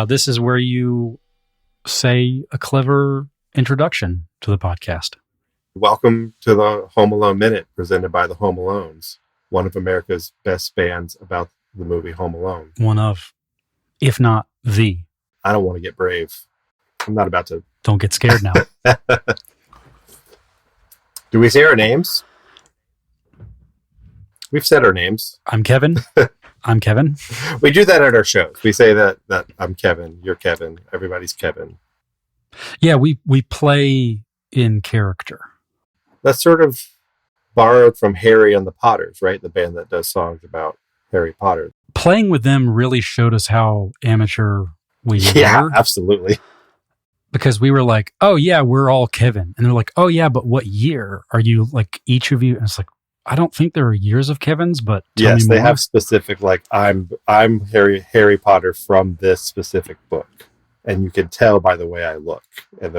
This is where you say a clever introduction to the podcast. Welcome to the Home Alone Minute, presented by the Home Alones, one of America's best bands about the movie Home Alone. One of, if not the. I don't want to get brave. I'm not about to. Don't get scared now. Do we say our names? We've said our names. I'm Kevin. I'm Kevin. We do that at our shows. We say that I'm Kevin, you're Kevin, everybody's Kevin. Yeah, we play in character. That's sort of borrowed from Harry and the Potters, right? The band that does songs about Harry Potter. Playing with them really showed us how amateur we were. Yeah, absolutely. Because we were like, oh yeah, we're all Kevin. And they're like, oh yeah, but what year are you, like, each of you? And it's like, I don't think there are years of Kevins, but tell me more. They have specific, like, I'm Harry Potter from this specific book. And you can tell by the way I look. And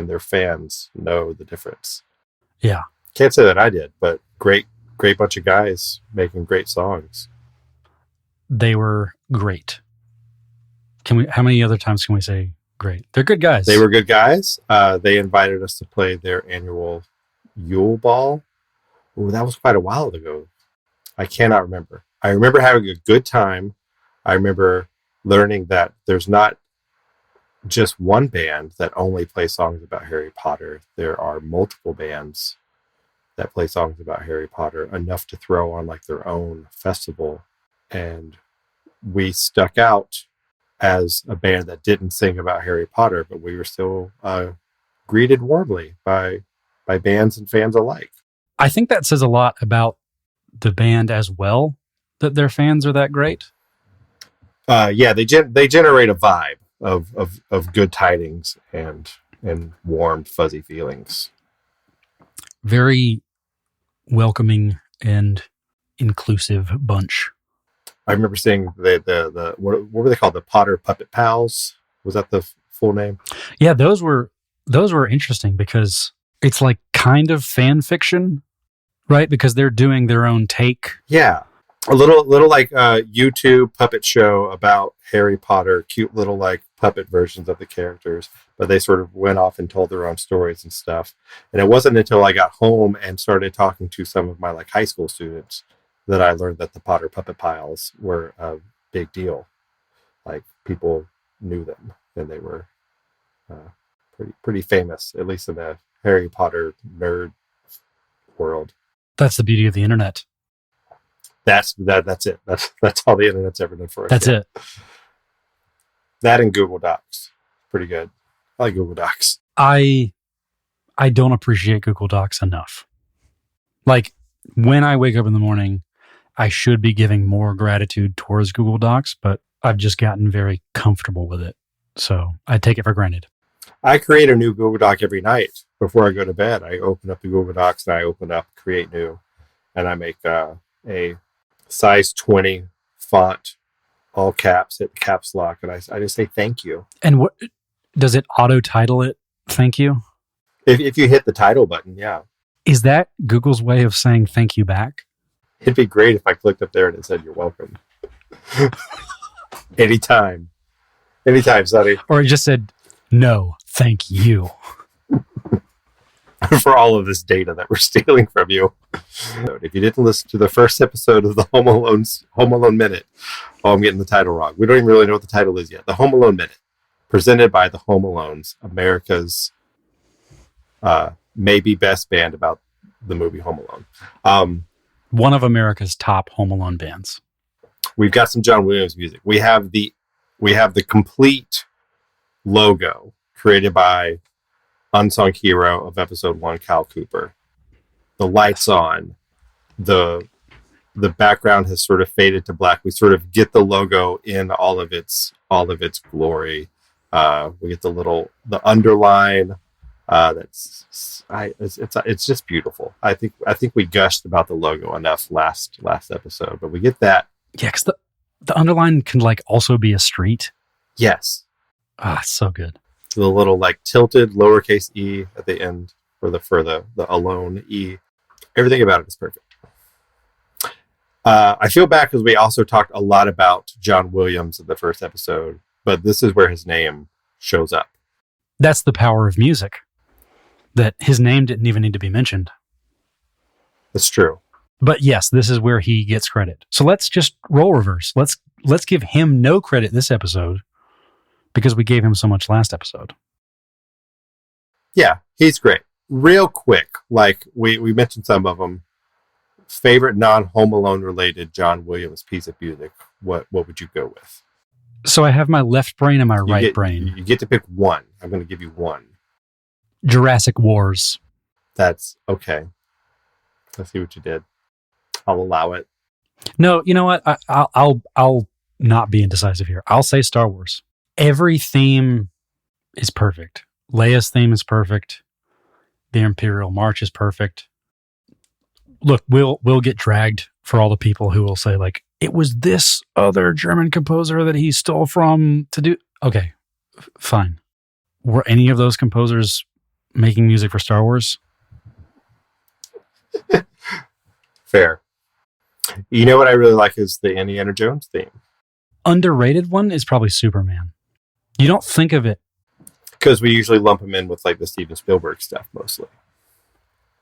their fans know the difference. Yeah. Can't say that I did, but great bunch of guys making great songs. They were great. How many other times can we say great? They're good guys. They were good guys. They invited us to play their annual Yule Ball. Ooh, that was quite a while ago. I cannot remember. I remember having a good time. I remember learning that there's not just one band that only plays songs about Harry Potter. There are multiple bands that play songs about Harry Potter, enough to throw on like their own festival. And we stuck out as a band that didn't sing about Harry Potter, but we were still greeted warmly by bands and fans alike. I think that says a lot about the band as well, that their fans are that great. Yeah, they generate a vibe of good tidings and warm, fuzzy feelings. Very welcoming and inclusive bunch. I remember seeing the what were they called? The Potter Puppet Pals? Was that the full name? Yeah, those were interesting because it's like kind of fan fiction, right? Because they're doing their own take. Yeah. A little like a YouTube puppet show about Harry Potter, cute little like puppet versions of the characters, but they sort of went off and told their own stories and stuff. And it wasn't until I got home and started talking to some of my like high school students that I learned that the Potter Puppet Piles were a big deal. Like people knew them and they were pretty famous, at least in the Harry Potter nerd world. That's the beauty of the internet. That's it. That's all the internet's ever done for us. That's it. That and Google Docs. Pretty good. I like Google Docs. I don't appreciate Google Docs enough. Like when I wake up in the morning, I should be giving more gratitude towards Google Docs, but I've just gotten very comfortable with it. So I take it for granted. I create a new Google Doc every night before I go to bed. I open up the Google Docs and I open up Create New, and I make a size 20 font, all caps, hit the caps lock, and I just say thank you. And what does it auto title it? Thank you. If you hit the title button, yeah. Is that Google's way of saying thank you back? It'd be great if I clicked up there and it said you're welcome. Anytime, Sonny. Or it just said no, thank you. For all of this data that we're stealing from you. If you didn't listen to the first episode of the Home Alone Minute, I'm getting the title wrong. We don't even really know what the title is yet. The Home Alone Minute, presented by the Home Alones, America's maybe best band about the movie Home Alone. One of America's top Home Alone bands. We've got some John Williams music. We have the complete logo created by unsung hero of episode 1, Cal Cooper. The lights on, the background has sort of faded to black. We sort of get the logo in all of its glory. We get the underline. It's just beautiful. I think we gushed about the logo enough last episode, but we get that. Yeah, because the underline can like also be a street. Yes. It's so good. The little like tilted lowercase e at the end for the alone e. Everything about it is perfect. I feel bad because we also talked a lot about John Williams in the first episode, but this is where his name shows up. That's the power of music. That his name didn't even need to be mentioned. That's true. But yes, this is where he gets credit. So let's just role reverse. Let's give him no credit this episode because we gave him so much last episode. Yeah, he's great. Real quick, like we mentioned some of them. Favorite non-Home Alone related John Williams piece of music. What would you go with? So I have my left brain and my right brain. You get to pick one. I'm going to give you one. Jurassic Wars. That's okay. Let's see what you did. I'll allow it. No, you know what? I'll not be indecisive here. I'll say Star Wars. Every theme is perfect. Leia's theme is perfect. The Imperial March is perfect. Look, we'll get dragged for all the people who will say, like, it was this other German composer that he stole from to do. Okay, fine. Were any of those composers making music for Star Wars? Fair. You know what I really like is the Indiana Jones theme. Underrated one is probably Superman. You don't think of it. Because we usually lump him in with like the Steven Spielberg stuff mostly.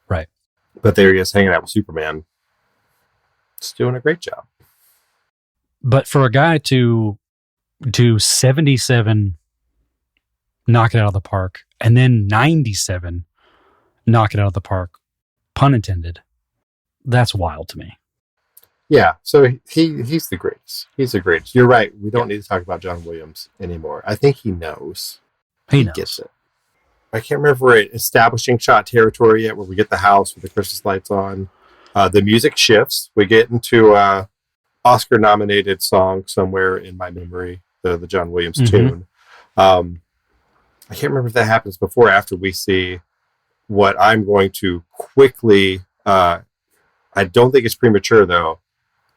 Right. But there he is hanging out with Superman. It's doing a great job. But for a guy to do 77, knock it out of the park, and then 97, knock it out of the park, pun intended, that's wild to me. Yeah, so he's the greatest. He's the greatest. You're right. We don't need to talk about John Williams anymore. I think he knows. He knows. Gets it. I can't remember if we're at establishing shot territory yet, where we get the house with the Christmas lights on. The music shifts. We get into Oscar-nominated song somewhere in my memory, the John Williams tune. I can't remember if that happens before or after we see what I'm going to quickly. I don't think it's premature though.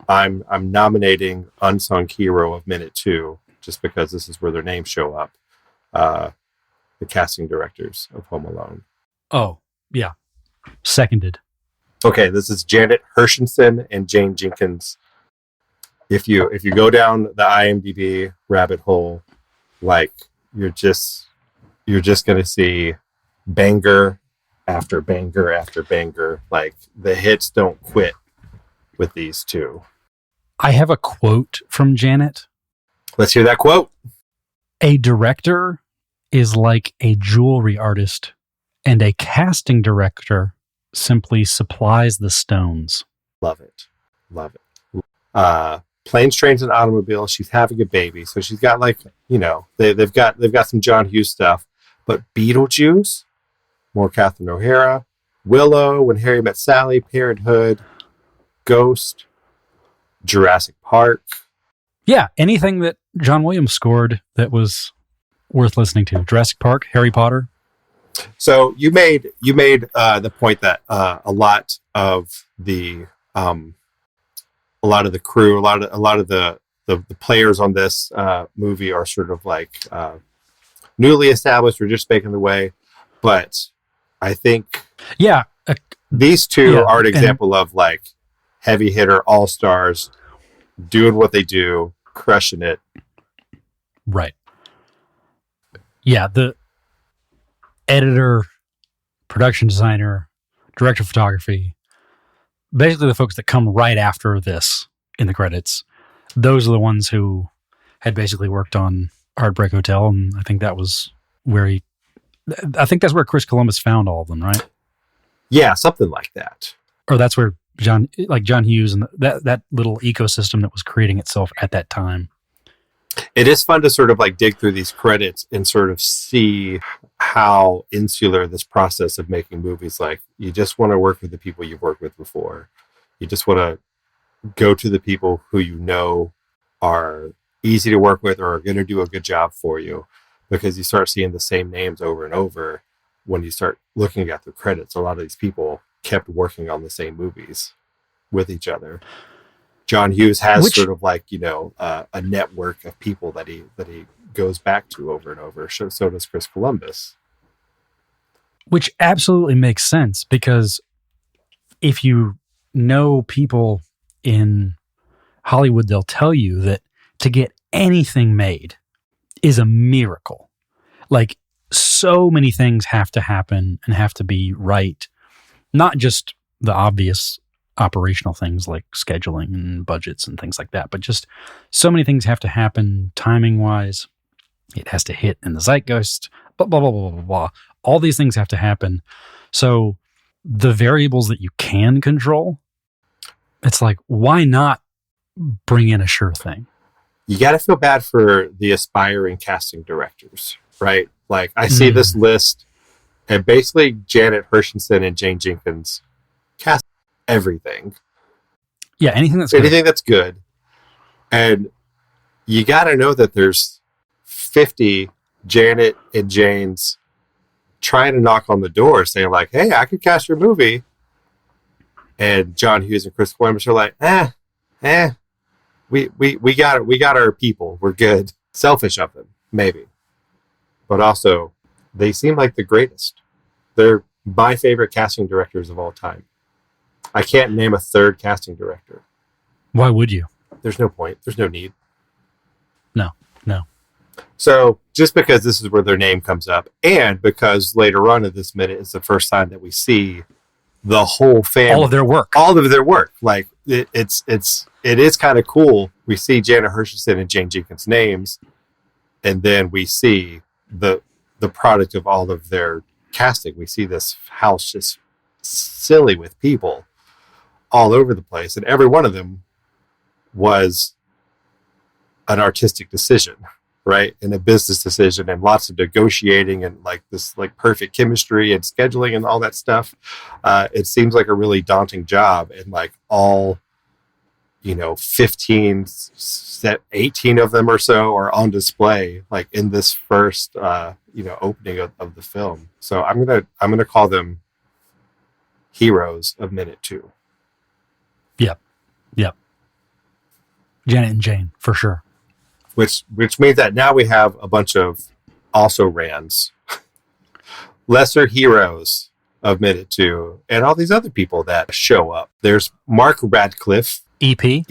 I'm nominating Unsung Hero of Minute 2 just because this is where their names show up. The casting directors of Home Alone. Oh, yeah. Seconded. Okay, this is Janet Hershenson and Jane Jenkins. If you go down the IMDb rabbit hole, like you're just gonna see banger after banger after banger. Like the hits don't quit with these two. I have a quote from Janet. Let's hear that quote. A director is like a jewelry artist, and a casting director simply supplies the stones. Love it. Love it. Planes, Trains, and Automobiles. She's having a baby. So she's got like, they've got some John Hughes stuff. But Beetlejuice, more Catherine O'Hara, Willow, When Harry Met Sally, Parenthood, Ghost, Jurassic Park. Yeah, anything that John Williams scored that was worth listening to. Jurassic Park, Harry Potter. So you made the point that a lot of the crew, a lot of the players on this movie are sort of like newly established or just making the way. But I think these two are an example of like heavy hitter all stars doing what they do, crushing it. Right. Yeah, the editor, production designer, director of photography, basically the folks that come right after this in the credits, those are the ones who had basically worked on Heartbreak Hotel, and I think that was where that's where Chris Columbus found all of them, right? Yeah, something like that. Or that's where John Hughes and that little ecosystem that was creating itself at that time. It is fun to sort of like dig through these credits and sort of see how insular this process of making movies. Like you just want to work with the people you've worked with before. You just want to go to the people who you know are easy to work with or are going to do a good job for you, because you start seeing the same names over and over when you start looking at the credits. A lot of these people kept working on the same movies with each other. John Hughes has sort of like, a network of people that he goes back to over and over. So does Chris Columbus. Which absolutely makes sense, because if you know people in Hollywood, they'll tell you that to get anything made, is a miracle. Like, so many things have to happen and have to be right. Not just the obvious operational things like scheduling and budgets and things like that, but just so many things have to happen timing wise. It has to hit in the zeitgeist, blah, blah, blah, blah, blah, blah. All these things have to happen. So the variables that you can control, it's like, why not bring in a sure thing? You got to feel bad for the aspiring casting directors, right? Like, I see this list, and basically Janet Hershenson and Jane Jenkins cast everything. Yeah, anything that's good. And you got to know that there's 50 Janet and Janes trying to knock on the door saying like, hey, I could cast your movie. And John Hughes and Chris Columbus are like, we got it. We got our people. We're good. Selfish of them, maybe. But also, they seem like the greatest. They're my favorite casting directors of all time. I can't name a third casting director. Why would you? There's no point. There's no need. No. So just because this is where their name comes up, and because later on in this minute is the first time that we see the whole family, all of their work. Like it is kind of cool. We see Janet Hershenson and Jane Jenkins' names, and then we see the product of all of their casting. We see this house just silly with people all over the place, and every one of them was an artistic decision, right? And a business decision, and lots of negotiating, and like this like perfect chemistry and scheduling and all that stuff. It seems like a really daunting job, and like all, 15, 18 of them or so are on display, like in this first, opening of the film. So I'm gonna call them heroes of minute 2. Yep. Janet and Jane, for sure. Which means that now we have a bunch of also rans, lesser heroes of minute 2, and all these other people that show up. There's Mark Radcliffe, EP.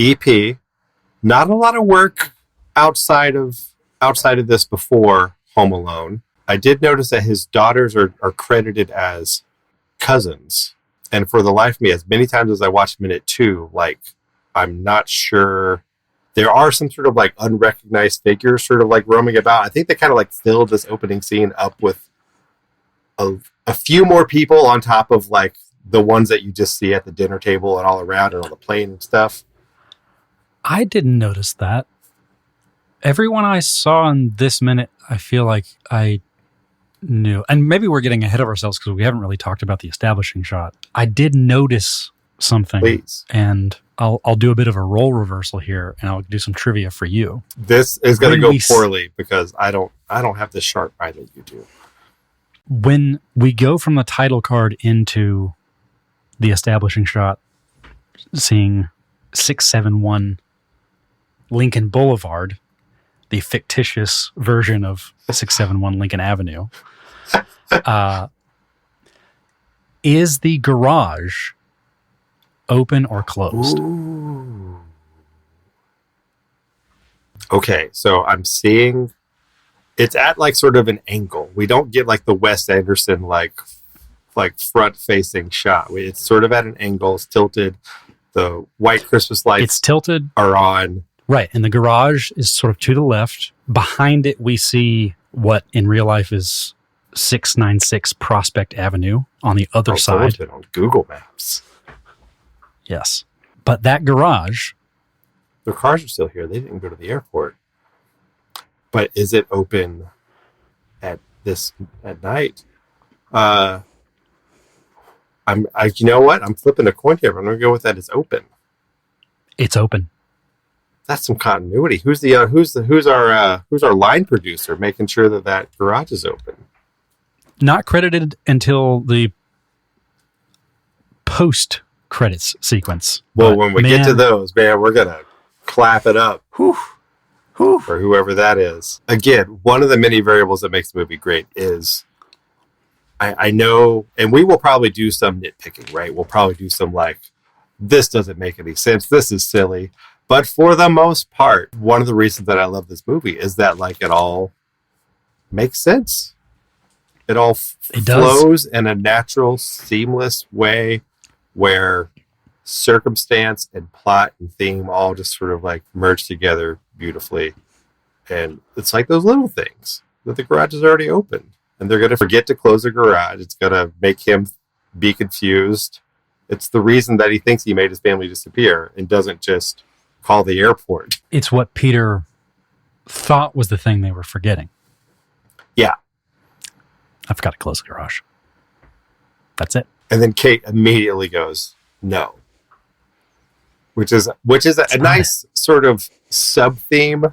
Not a lot of work outside of this before Home Alone. I did notice that his daughters are credited as cousins, and for the life of me, as many times as I watched minute 2, like I'm not sure. There are some sort of like unrecognized figures sort of like roaming about. I think they kind of like filled this opening scene up with a few more people on top of like the ones that you just see at the dinner table and all around and on the plane and stuff. I didn't notice that. Everyone I saw in this minute, I feel like I knew. And maybe we're getting ahead of ourselves because we haven't really talked about the establishing shot. I did notice something. Please. And I'll do a bit of a role reversal here, and I'll do some trivia for you. This is going to go poorly because I don't have the sharp eye that you do. When we go from the title card into the establishing shot, seeing 671 Lincoln Boulevard, the fictitious version of 671 Lincoln Avenue, is the garage open or closed? Ooh. Okay, so I'm seeing it's at like sort of an angle. We don't get like the Wes Anderson like front facing shot. It's sort of at an angle. It's tilted. The white Christmas lights are on. Right, and the garage is sort of to the left. Behind it, we see what in real life is 696 Prospect Avenue on the other side. On Google Maps. Yes. But that garage... Their cars are still here. They didn't go to the airport. But is it open at night? You know what? I'm flipping a coin here. I'm going to go with that. It's open. It's open. That's some continuity. Who's our line producer making sure that garage is open? Not credited until the post credits sequence. Well, when we get to those, man, we're gonna clap it up. Whew. For whoever that is. Again, one of the many variables that makes the movie great is I know, and we will probably do some nitpicking, right? We'll probably do some like, this doesn't make any sense. This is silly. But for the most part, one of the reasons that I love this movie is that like it all makes sense. It all flows in a natural, seamless way where circumstance and plot and theme all just sort of like merge together beautifully. And it's like those little things that the garage is already open and they're going to forget to close the garage. It's going to make him be confused. It's the reason that he thinks he made his family disappear and doesn't just call the airport. It's what Peter thought was the thing they were forgetting. Yeah. I forgot to close the garage. That's it. And then Kate immediately goes, no. Which is a nice sort of sub-theme.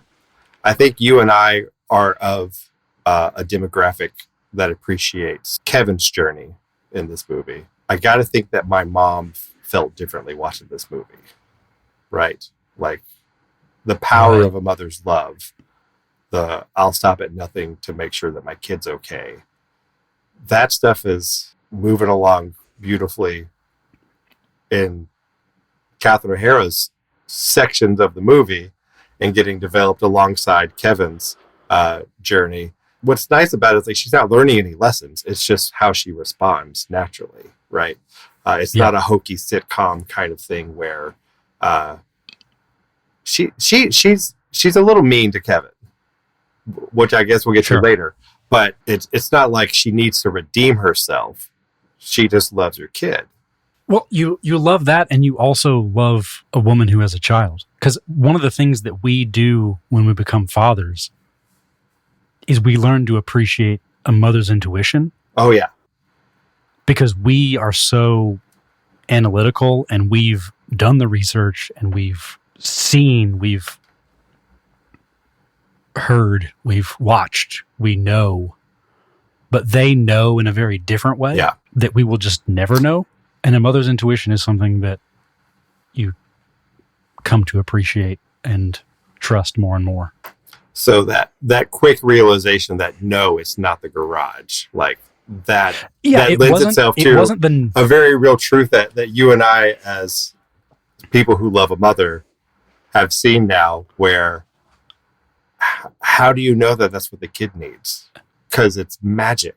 I think you and I are of a demographic that appreciates Kevin's journey in this movie. I got to think that my mom felt differently watching this movie. Right? Like the power of a mother's love. The I'll stop at nothing to make sure that my kid's okay. That stuff is moving along beautifully in Catherine O'Hara's sections of the movie and getting developed alongside Kevin's journey. What's nice about it is like she's not learning any lessons. It's just how she responds naturally, right? It's not a hokey sitcom kind of thing where she's a little mean to Kevin, which I guess we'll get to later. But it's not like she needs to redeem herself. She just loves her kid. Well, you love that, and you also love a woman who has a child. Because one of the things that we do when we become fathers is we learn to appreciate a mother's intuition. Oh, yeah. Because we are so analytical, and we've done the research, and we've seen, we've heard, we've watched, we know. But they know in a very different way that we will just never know. And a mother's intuition is something that you come to appreciate and trust more and more. So that quick realization that no, it's not the garage, like that lends itself to a very real truth that you and I, as people who love a mother, have seen now. Where how do you know that that's what the kid needs? Because it's magic.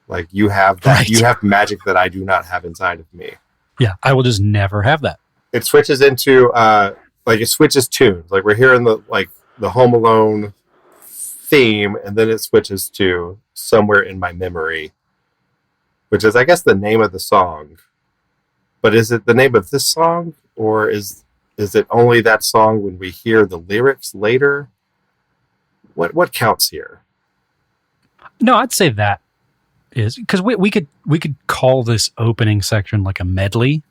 Like you have that, you have magic that I do not have inside of me. Yeah, I will just never have that. It switches into it switches tunes. Like we're hearing the Home Alone theme, and then it switches to Somewhere in My Memory, which is, I guess, the name of the song. But is it the name of this song, or is it only that song when we hear the lyrics later? What counts here? No, I'd say that is because we could call this opening section like a medley.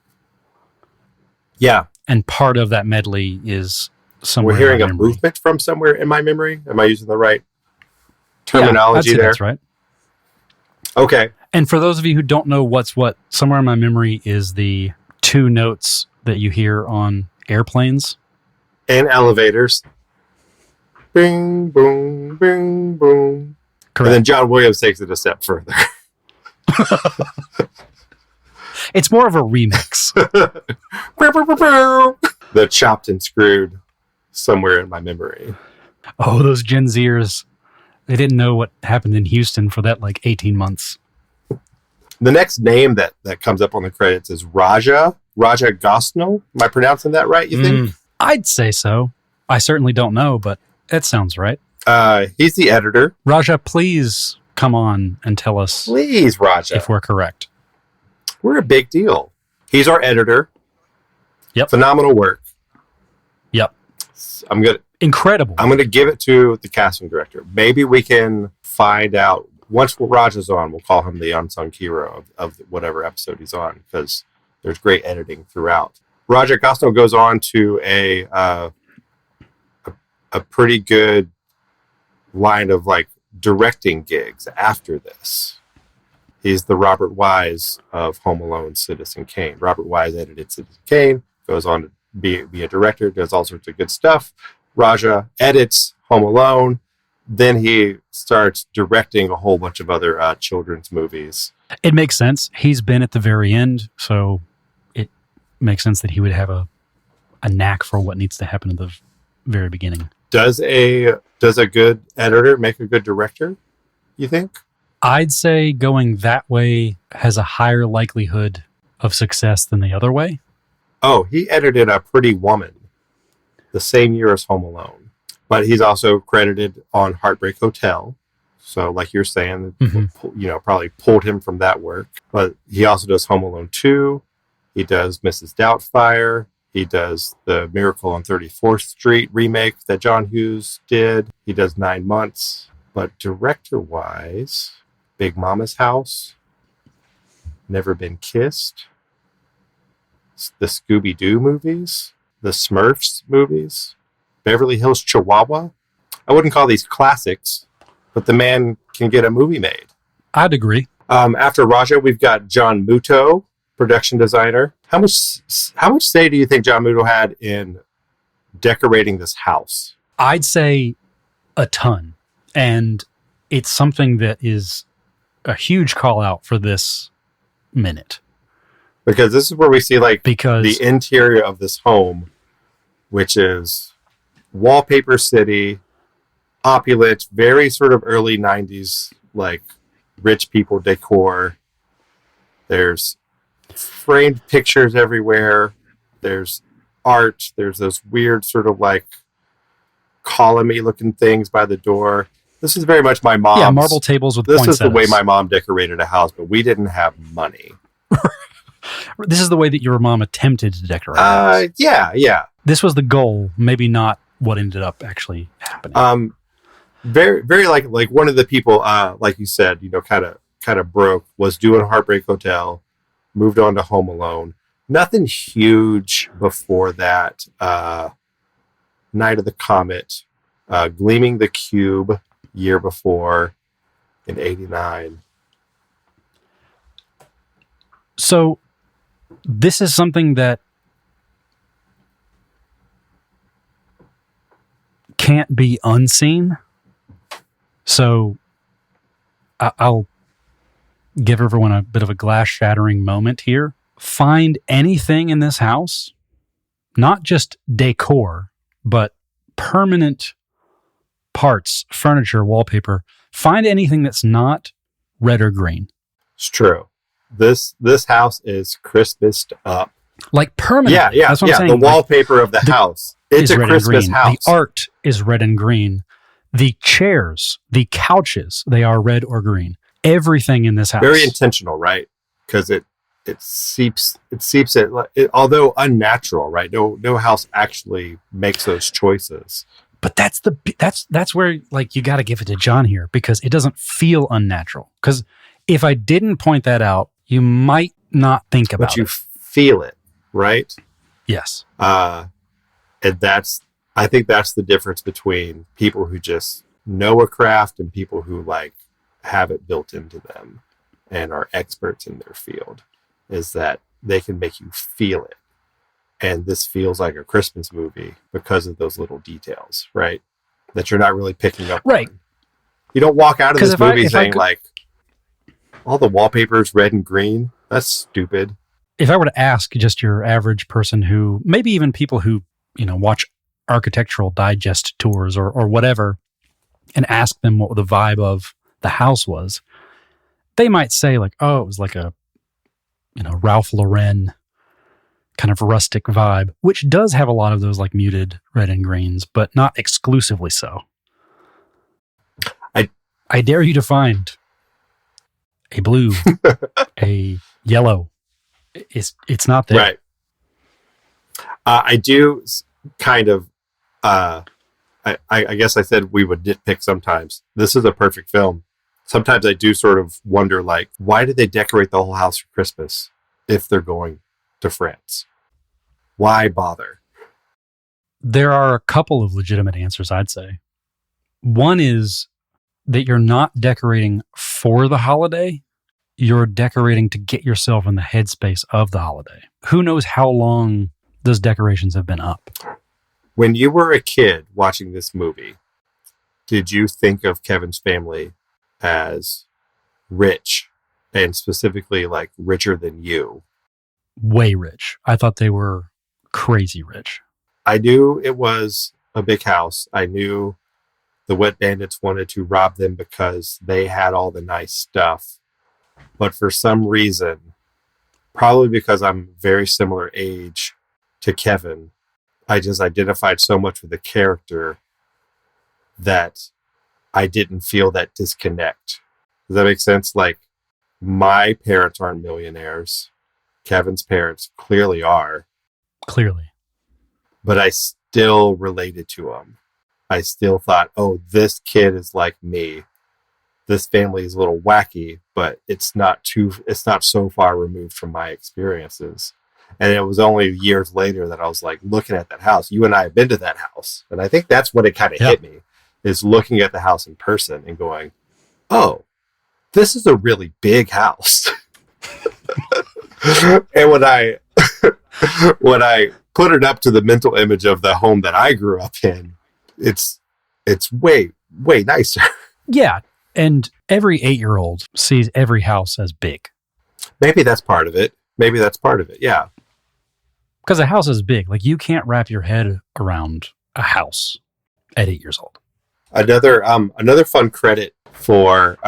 Yeah, and part of that medley is Somewhere. We're hearing a movement from Somewhere in My Memory. Am I using the right terminology there? That's right. Okay. And for those of you who don't know what's what, Somewhere in My Memory is the two notes that you hear on airplanes and elevators. Bing, boom, bing, boom. Correct. And then John Williams takes it a step further. It's more of a remix. The chopped and screwed Somewhere in My Memory. Oh, those Gen Zers. They didn't know what happened in Houston for that 18 months. The next name that comes up on the credits is Raja Gosnell. Am I pronouncing that right, you think? I'd say so. I certainly don't know, but that sounds right. He's the editor. Raja, please come on and tell us. Please, Raja. If we're correct. We're a big deal. He's our editor. Yep. Phenomenal work. Yep. Incredible. I'm going to give it to the casting director. Maybe we can find out, once Raja's on, we'll call him the unsung hero of whatever episode he's on, because there's great editing throughout. Raja Gosnell goes on to a pretty good line of directing gigs after this. He's the Robert Wise of Home Alone, Citizen Kane. Robert Wise edited Citizen Kane, goes on to be a director, does all sorts of good stuff. Raja edits Home Alone. Then he starts directing a whole bunch of other children's movies. It makes sense. He's been at the very end, so it makes sense that he would have a a knack for what needs to happen at the very beginning. Does a good editor make a good director, you think? I'd say going that way has a higher likelihood of success than the other way. Oh, he edited A Pretty Woman the same year as Home Alone. But he's also credited on Heartbreak Hotel. So like you're saying, probably pulled him from that work. But he also does Home Alone 2. He does Mrs. Doubtfire. He does the Miracle on 34th Street remake that John Hughes did. He does 9 Months. But director-wise, Big Mama's House, Never Been Kissed, the Scooby-Doo movies, the Smurfs movies, Beverly Hills Chihuahua. I wouldn't call these classics, but the man can get a movie made. I'd agree. After Raja, we've got John Muto, production designer. How much say do you think John Muto had in decorating this house? I'd say a ton. And it's something that is a huge call out for this minute. Because this is where we see because the interior of this home, which is wallpaper city, opulent, very sort of early 90s, like rich people decor. There's framed pictures everywhere. There's art. There's those weird sort of like column-y looking things by the door. This is very much my mom's. Yeah, marble tables with This poinsettias. is the way my mom decorated a house, but we didn't have money. This is the way that your mom attempted to decorate. Yeah. This was the goal, maybe not what ended up actually happening. Very, very like one of the people, like you said, kind of broke, was doing Heartbreak Hotel, moved on to Home Alone. Nothing huge before that. Night of the Comet, Gleaming the Cube, year before, in '89. So this is something that can't be unseen. So I'll give everyone a bit of a glass shattering moment here. Find anything in this house, not just decor, but permanent parts, furniture, wallpaper. Find anything that's not red or green. It's true. This house is Christmased up. Like permanent. Yeah. That's what I'm saying. The wallpaper of the house. It's a Christmas house. The art is red and green. The chairs, the couches, they are red or green. Everything in this house. Very intentional, right? Because it seeps it, although unnatural, right? No house actually makes those choices. But that's where like you got to give it to John here, because it doesn't feel unnatural. Because if I didn't point that out, you might not think about it. But you feel it, right? Yes. And I think that's the difference between people who just know a craft and people who like have it built into them and are experts in their field, is that they can make you feel it. And this feels like a Christmas movie because of those little details, right? That you're not really picking up right on. You don't walk out of this movie saying like, all the wallpaper's red and green. That's stupid. If I were to ask just your average person who, maybe even people who, watch architectural digest tours or whatever, and ask them what the vibe of the house was, they might say like, oh, it was like a, Ralph Lauren kind of rustic vibe, which does have a lot of those like muted red and greens, but not exclusively so. I dare you to find a blue, a yellow. It's not there. Right. I do kind of, I guess I said we would nitpick sometimes. This is a perfect film. Sometimes I do sort of wonder, like, why did they decorate the whole house for Christmas if they're going to France? Why bother? There are a couple of legitimate answers, I'd say. One is that you're not decorating for the holiday. You're decorating to get yourself in the headspace of the holiday. Who knows how long those decorations have been up? When you were a kid watching this movie, did you think of Kevin's family as rich, and specifically like richer than you? Way rich. I thought they were crazy rich. I knew it was a big house. I knew the Wet Bandits wanted to rob them because they had all the nice stuff. But for some reason, probably because I'm very similar age to Kevin, I just identified so much with the character that I didn't feel that disconnect. Does that make sense? Like, my parents aren't millionaires. Kevin's parents clearly are. Clearly. But I still related to them. I still thought, oh, this kid is like me. This family is a little wacky, but it's not so far removed from my experiences. And it was only years later that I was like looking at that house. You and I have been to that house. And I think that's when it kind of hit me, is looking at the house in person and going, oh, this is a really big house. And when I put it up to the mental image of the home that I grew up in, it's way, way nicer. Yeah. And every 8-year-old sees every house as big. Maybe that's part of it. Yeah. Because a house is big. Like, you can't wrap your head around a house at 8 years old. Another fun credit for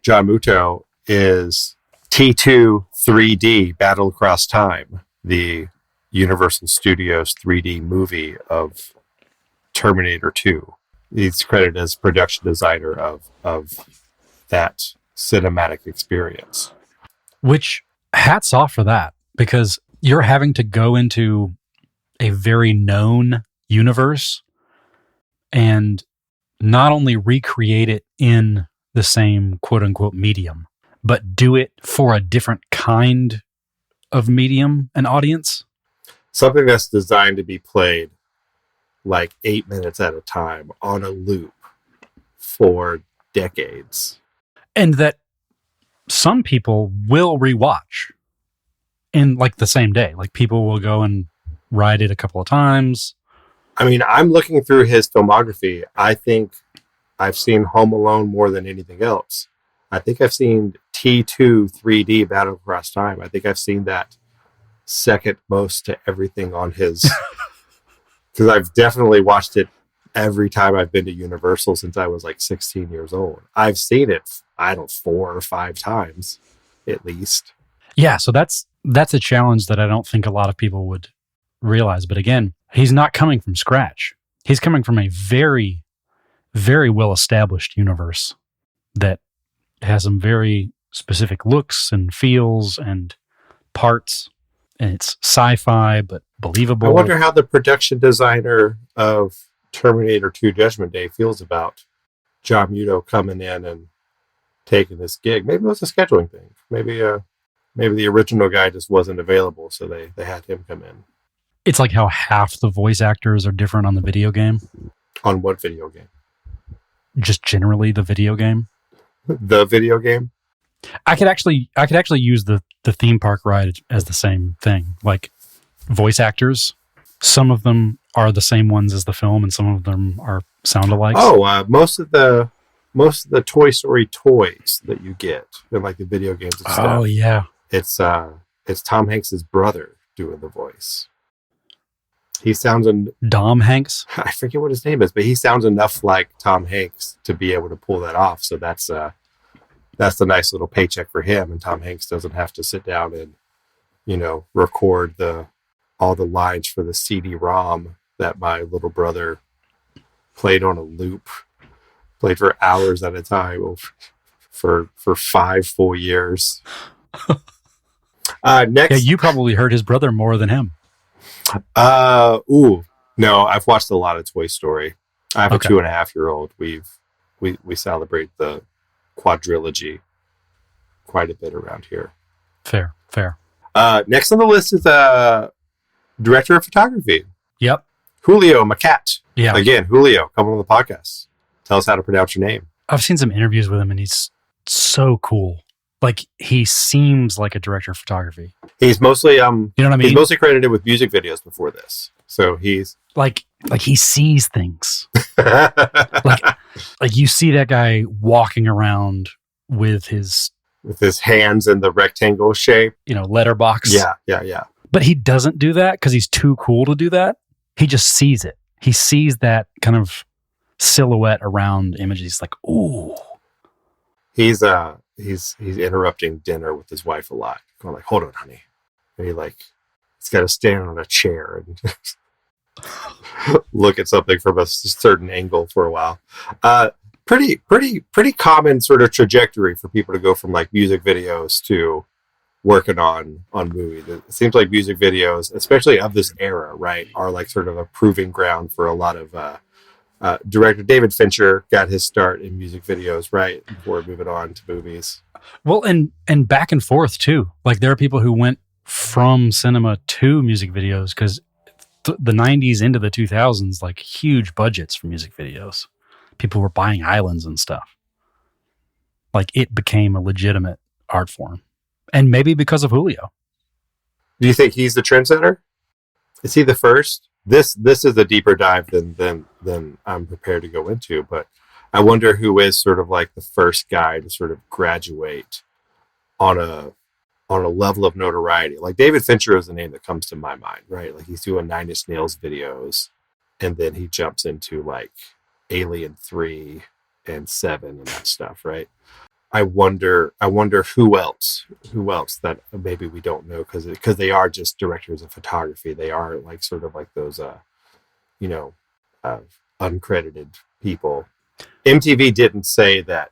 John Muto is T2 3D Battle Across Time, the Universal Studios 3D movie of Terminator 2. He's credited as production designer of that cinematic experience. Which, hats off for that, because you're having to go into a very known universe and not only recreate it in the same quote-unquote medium, but do it for a different kind of medium and audience. Something that's designed to be played like 8 minutes at a time on a loop for decades. And that some people will rewatch in like the same day. Like, people will go and ride it a couple of times. I mean, I'm looking through his filmography. I think I've seen Home Alone more than anything else. I think I've seen T2 3D Battle Across Time. I think I've seen that second most to everything on his... Because I've definitely watched it every time I've been to Universal since I was like 16 years old. I've seen it, 4 or 5 times at least. Yeah, so that's a challenge that I don't think a lot of people would realize. But again, he's not coming from scratch. He's coming from a very, very well-established universe that has some very specific looks and feels and parts. And it's sci-fi, but believable. I wonder how the production designer of Terminator 2 Judgment Day feels about John Muto coming in and taking this gig. Maybe it was a scheduling thing. Maybe the original guy just wasn't available, so they had him come in. It's like how half the voice actors are different on the video game. On what video game? Just generally the video game. The video game? I could actually use the theme park ride as the same thing. Like, voice actors, some of them are the same ones as the film, and some of them are sound alike. Oh, most of the Toy Story toys that you get in like the video games and stuff. Oh yeah, it's Tom Hanks's brother doing the voice. He sounds Dom Hanks. I forget what his name is, but he sounds enough like Tom Hanks to be able to pull that off. So that's a nice little paycheck for him, and Tom Hanks doesn't have to sit down and, record all the lines for the CD-ROM that my little brother played on a loop, played for hours at a time for 5 full years. Next, yeah, you probably heard his brother more than him. No, I've watched a lot of Toy Story. I have a 2.5-year-old. We celebrate the quadrilogy quite a bit around here. Fair. Next on the list is director of photography. Yep. Julio Macat. Yeah. Again, Julio, come on the podcast. Tell us how to pronounce your name. I've seen some interviews with him, and he's so cool. Like, he seems like a director of photography. He's mostly, you know what I mean? He's mostly credited with music videos before this. So he's like he sees things. like you see that guy walking around with his hands in the rectangle shape, letterbox. Yeah. But he doesn't do that because he's too cool to do that. he just sees it. He sees that kind of silhouette around images. He's like, ooh. He's interrupting dinner with his wife a lot. Going like, hold on, honey. And he's got to stand on a chair and look at something from a certain angle for a while. Pretty common sort of trajectory for people to go from like music videos to working on movies. It seems like music videos, especially of this era, right, are like sort of a proving ground for a lot of director. David Fincher got his start in music videos, right, before moving on to movies. Well, and back and forth too. Like there are people who went from cinema to music videos because the 90s into the 2000s, like huge budgets for music videos. People were buying islands and stuff. Like it became a legitimate art form. And maybe because of Julio. Do you think he's the trendsetter? Is he the first? This is a deeper dive than I'm prepared to go into, but I wonder who is sort of like the first guy to sort of graduate on a level of notoriety. Like David Fincher is the name that comes to my mind, right? Like he's doing 9 Inch Nails videos, and then he jumps into like Alien 3 and 7 and that stuff, right? I wonder who else that maybe we don't know because they are just directors of photography. They are like sort of like those uncredited people. MTV didn't say that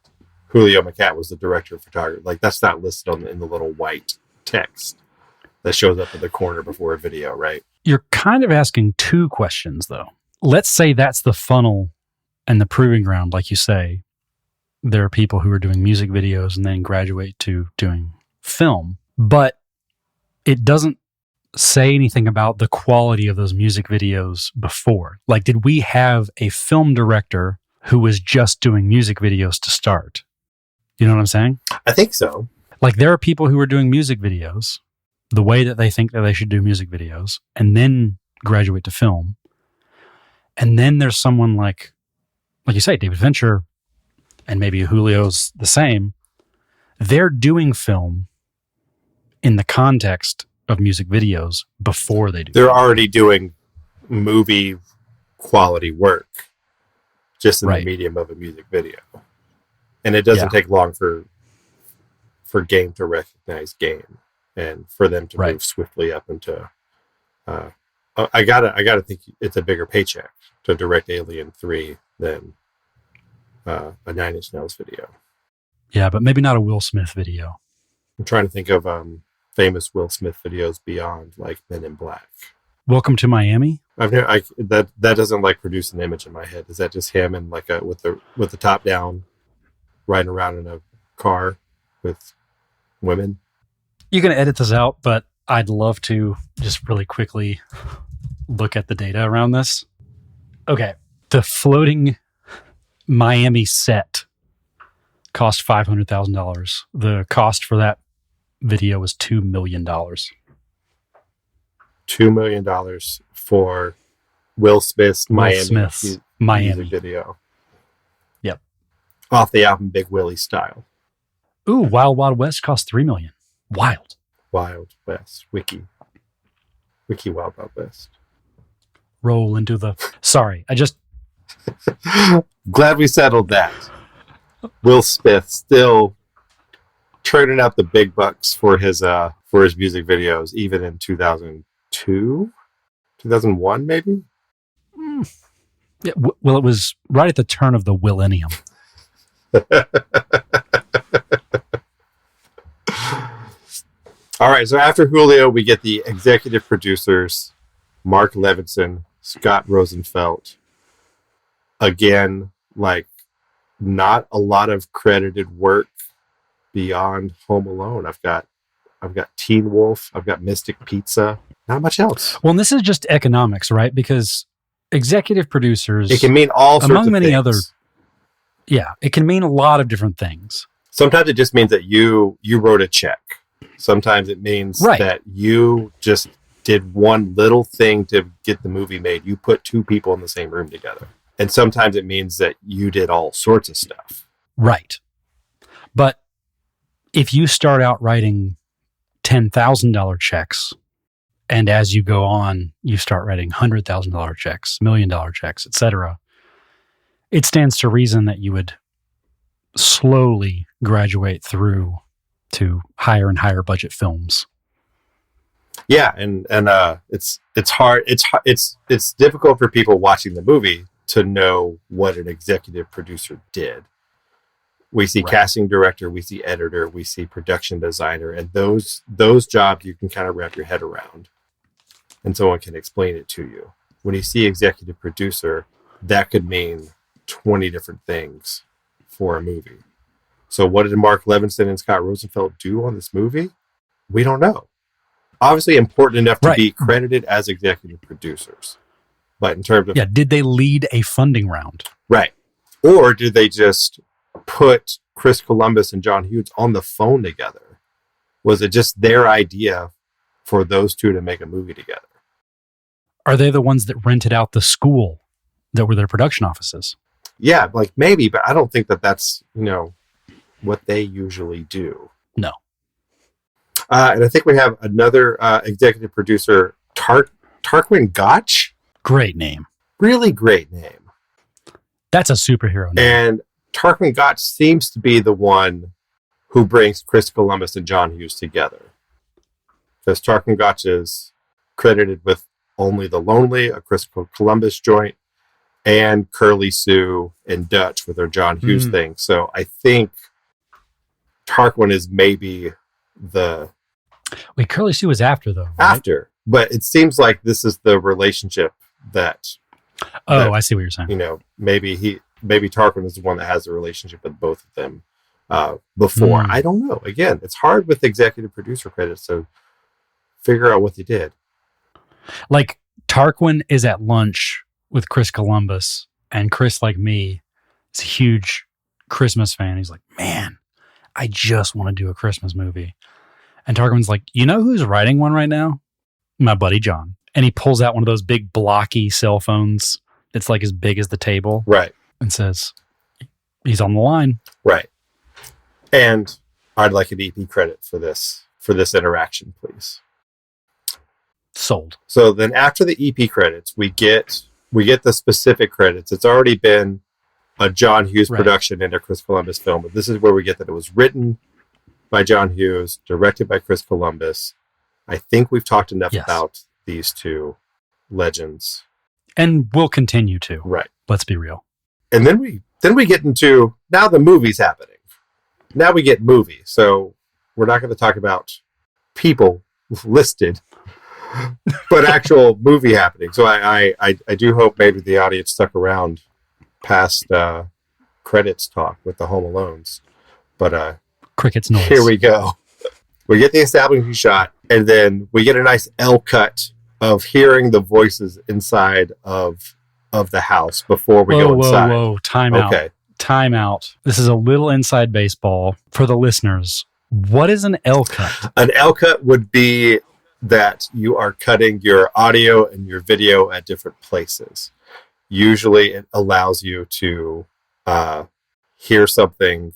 Julio Macat was the director of photography. Like that's not listed in the little white text that shows up in the corner before a video, right? You're kind of asking two questions though. Let's say that's the funnel and the proving ground, like you say. There are people who are doing music videos and then graduate to doing film, but it doesn't say anything about the quality of those music videos before. Like, did we have a film director who was just doing music videos to start? You know what I'm saying? I think so. Like, there are people who are doing music videos the way that they think that they should do music videos and then graduate to film. And then there's someone like you say, David Fincher, and maybe Julio's the same, they're doing film in the context of music videos before they do. They're already doing movie quality work just in the medium of a music video. And it doesn't take long for game to recognize game and for them to move swiftly up into I gotta think it's a bigger paycheck to direct Alien 3 than a 9 Inch Nails video. Yeah, but maybe not a Will Smith video. I'm trying to think of famous Will Smith videos beyond like Men in Black. Welcome to Miami. That doesn't like produce an image in my head. Is that just him and like with the top down, riding around in a car with women? You're gonna edit this out, but I'd love to just really quickly look at the data around this. Okay, the floating Miami set cost $500,000. The cost for that video was $2 million. $2 million for Will Smith's Miami Miami video. Yep. Off the album Big Willie Style. Ooh, Wild Wild West cost $3 million. Wild West. Wiki Wild Wild West. Roll into the... Sorry, I just... Glad we settled that. Will Smith still turning out the big bucks for his music videos, even in 2002, 2001, maybe. Yeah, well, it was right at the turn of the millennium. All right, so after Julio, we get the executive producers, Mark Levinson, Scott Rosenfeld. Again, like not a lot of credited work beyond Home Alone. I've got Teen Wolf, I've got Mystic Pizza, not much else. Well, and this is just economics, right? Because executive producers, it can mean all sorts among of many things. other. Yeah, it can mean a lot of different things. Sometimes it just means that you wrote a check. Sometimes it means that you just did one little thing to get the movie made. You put two people in the same room together. And sometimes it means that you did all sorts of stuff. Right. But if you start out writing $10,000 checks And as you go on, you start writing $100,000 checks, $1 million checks, etc. It stands to reason that you would slowly graduate through to higher and higher budget films. Yeah, and it's hard. It's difficult for people watching the movie to know what an executive producer did. We see casting director, we see editor, we see production designer, and those jobs you can kind of wrap your head around, and someone can explain it to you. When you see executive producer, that could mean 20 different things for a movie. So what did Mark Levinson and Scott Rosenfeld do on this movie? We don't know. Obviously important enough to be credited as executive producers. But in terms of... Yeah, did they lead a funding round? Right. Or did they just put Chris Columbus and John Hughes on the phone together? Was it just their idea for those two to make a movie together? Are they the ones that rented out the school that were their production offices? Yeah, like maybe, but I don't think that that's, what they usually do. No. And I think we have another executive producer, Tarquin Gotch. Great name. Really great name. That's a superhero name. And Tarquin Gotch seems to be the one who brings Chris Columbus and John Hughes together. Because Tarquin Gotch is credited with Only the Lonely, a Chris Columbus joint, and Curly Sue and Dutch with their John Hughes thing. So I think Tarquin is maybe the... Wait, Curly Sue was after, though, right? After. But it seems like this is the relationship that... I see what you're saying. Maybe Tarquin is the one that has a relationship with both of them before. I don't know. Again, it's hard with executive producer credits to figure out what they did. Like, Tarquin is at lunch with Chris Columbus, and Chris, like me, is a huge Christmas fan. He's like, man, I just want to do a Christmas movie. And Tarquin's like, you know who's writing one right now? My buddy John. And he pulls out one of those big blocky cell phones that's like as big as the table. Right. And says, he's on the line. Right. And I'd like an EP credit for this interaction, please. Sold. So then after the EP credits, we get the specific credits. It's already been a John Hughes production and a Chris Columbus film, but this is where we get that it was written by John Hughes, directed by Chris Columbus. I think we've talked enough about these two legends. And we'll continue to. Right. Let's be real. And then we get into, now the movie's happening. Now we get movie. So we're not going to talk about people listed, but actual movie happening. So I do hope maybe the audience stuck around past credits talk with the Home Alones. But crickets noise. Here we go. We get the establishing shot, and then we get a nice L cut of hearing the voices inside of the house before we go inside. Whoa. Time out. This is a little inside baseball for the listeners. What is an L cut? An L cut would be that you are cutting your audio and your video at different places. Usually it allows you to hear something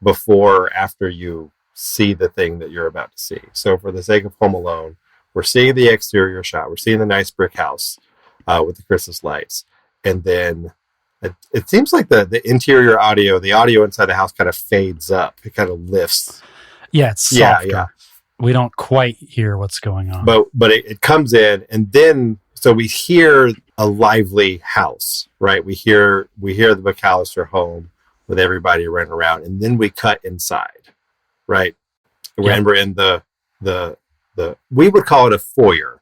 before or after you see the thing that you're about to see. So for the sake of Home Alone, we're seeing the exterior shot. We're seeing the nice brick house with the Christmas lights. And then it seems like the interior audio, the audio inside the house kind of fades up. It kind of lifts. Yeah, it's softer. Yeah. We don't quite hear what's going on. But it comes in, and then so we hear a lively house, right? We hear the McAllister home with everybody running around, and then we cut inside, right? Yeah. And we're in the we would call it a foyer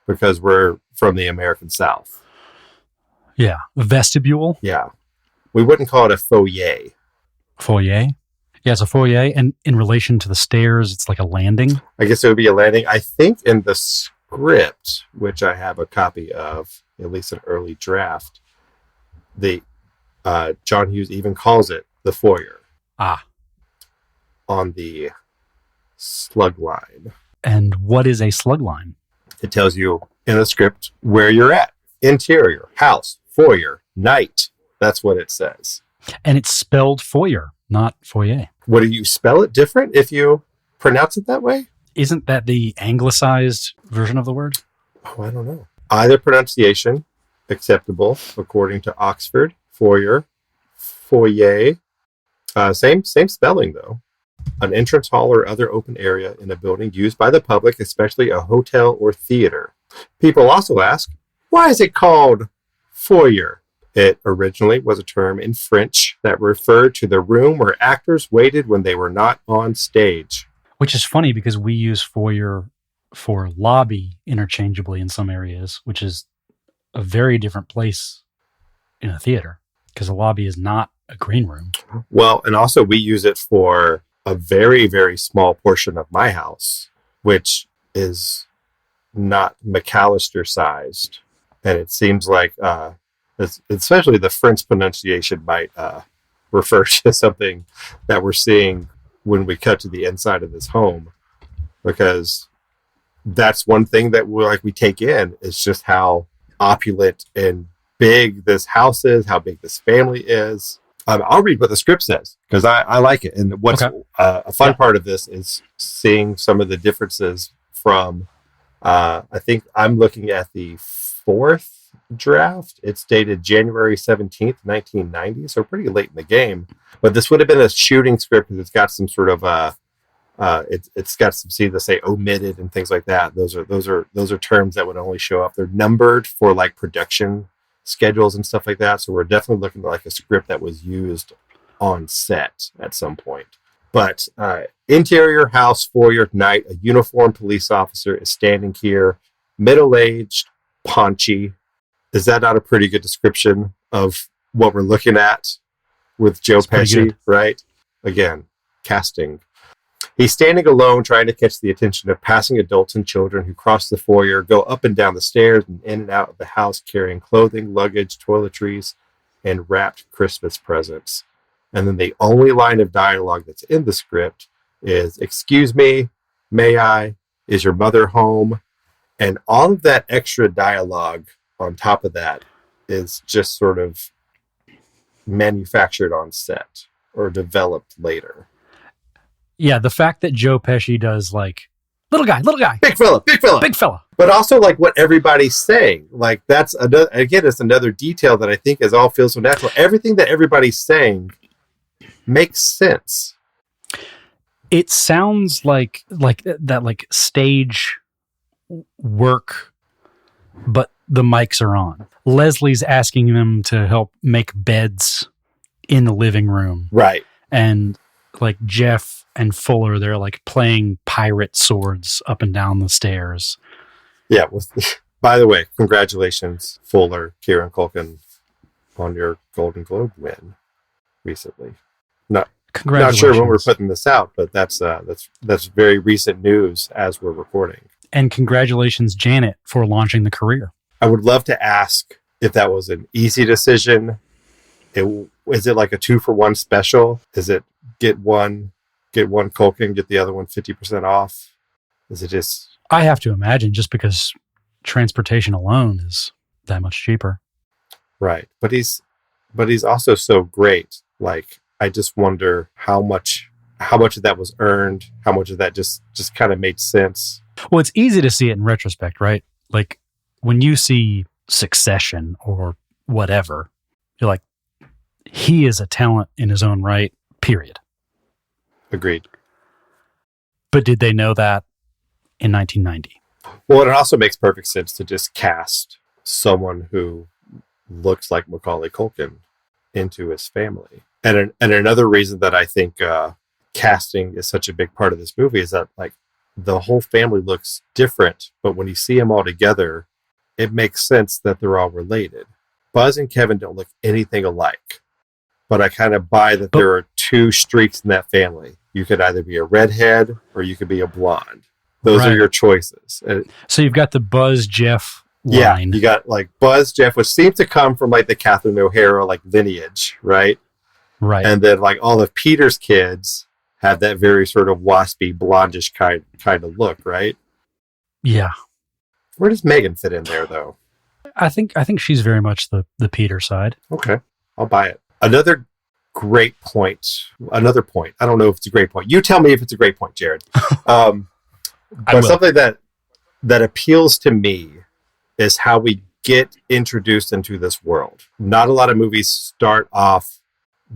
because we're from the American South. Yeah, vestibule. Yeah, we wouldn't call it a foyer. Foyer. Yeah, it's a foyer, and in relation to the stairs, it's like a landing. I guess it would be a landing. I think in the script, which I have a copy of, at least an early draft, the John Hughes even calls it the foyer. On the slug line. And what is a slug line? It tells you in the script where you're at. Interior, house, foyer, night. That's what it says. And it's spelled foyer, not foyer. What do you spell it different if you pronounce it that way? Isn't that the anglicized version of the word? Oh, I don't know. Either pronunciation acceptable according to Oxford. Foyer. Foyer. Same spelling though. An entrance hall or other open area in a building used by the public, especially a hotel or theater. People also ask, why is it called foyer? It originally was a term in French that referred to the room where actors waited when they were not on stage. Which is funny because we use foyer for lobby interchangeably in some areas, which is a very different place in a theater because a lobby is not a green room. Well, and also we use it for a very, very small portion of my house, which is not McAllister sized. And it seems like, especially the French pronunciation might refer to something that we're seeing when we cut to the inside of this home, because that's one thing that we take in is just how opulent and big this house is, how big this family is. I'll read what the script says because I like it. And what's a fun part of this is seeing some of the differences from, I think I'm looking at the 4th draft. It's dated January 17th, 1990, so pretty late in the game. But this would have been a shooting script because it's got some sort of it's got some scenes that say omitted and things like that. Those are terms that would only show up. They're numbered for like production schedules and stuff like that. So we're definitely looking at like a script that was used on set at some point. But interior house foyer night, a uniformed police officer is standing here, middle-aged, paunchy. Is that not a pretty good description of what we're looking at with Joe Pesci, right? Again, casting. He's standing alone, trying to catch the attention of passing adults and children who cross the foyer, go up and down the stairs and in and out of the house carrying clothing, luggage, toiletries, and wrapped Christmas presents. And then the only line of dialogue that's in the script is, "Excuse me, may I? Is your mother home?" And all of that extra dialogue on top of that is just sort of manufactured on set or developed later. Yeah, the fact that Joe Pesci does like little guy, big fella, but also like what everybody's saying, like that's another, again, it's another detail that I think is all feels so natural. Everything that everybody's saying makes sense. It sounds like that, like stage work, but the mics are on. Leslie's asking them to help make beds in the living room, right? And like Jeff and Fuller, they're like playing pirate swords up and down the stairs. Yeah. By the way, congratulations, Fuller, Kieran Culkin, on your Golden Globe win recently. Not sure when we're putting this out, but that's very recent news as we're recording. And congratulations, Janet, for launching the career. I would love to ask if that was an easy decision. Is it like a 2-for-1 special? Is it get one Culkin, get the other one 50% off? Is it just... I have to imagine, just because transportation alone is that much cheaper. Right. But he's also so great. Like, I just wonder how much of that was earned, how much of that just kind of made sense. Well, it's easy to see it in retrospect, right? Like when you see Succession or whatever, you're like, he is a talent in his own right, period. Agreed. But did they know that in 1990? Well, it also makes perfect sense to just cast someone who looks like Macaulay Culkin into his family. And another reason that I think casting is such a big part of this movie is that like the whole family looks different, but when you see them all together, it makes sense that they're all related. Buzz and Kevin don't look anything alike, but I kind of buy that there are two streaks in that family. You could either be a redhead or you could be a blonde. Those are your choices. So you've got the Buzz Jeff line. Yeah, you got like Buzz Jeff, which seems to come from like the Catherine O'Hara like lineage, right? Right. And then like all of Peter's kids have that very sort of waspy, blondish kind of look, right? Yeah. Where does Megan fit in there, though? I think she's very much the Peter side. Okay, I'll buy it. Another great point. I don't know if it's a great point. You tell me if it's a great point, Jerod. But something that appeals to me is how we get introduced into this world. Not a lot of movies start off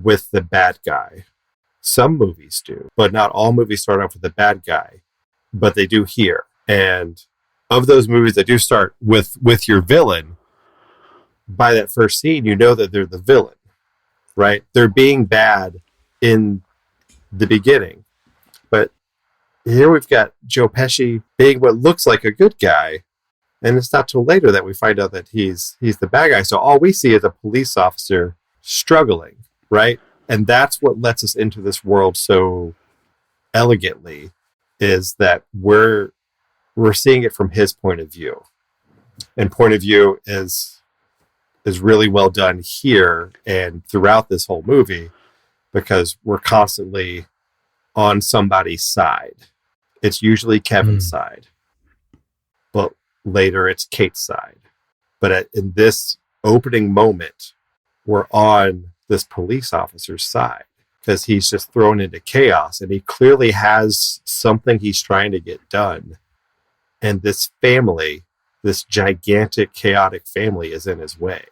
with the bad guy. Some movies do, but not all movies start off with the bad guy. But they do here. And of those movies that do start with your villain, by that first scene, you know that they're the villain, right? They're being bad in the beginning. But here we've got Joe Pesci being what looks like a good guy. And it's not till later that we find out that he's the bad guy. So all we see is a police officer struggling, right? And that's what lets us into this world so elegantly, is that we're seeing it from his point of view. And point of view is really well done here and throughout this whole movie, because we're constantly on somebody's side. It's usually Kevin's side, but later it's Kate's side. But in this opening moment, we're on this police officer's side because he's just thrown into chaos and he clearly has something he's trying to get done. And this family, this gigantic, chaotic family, is in his way.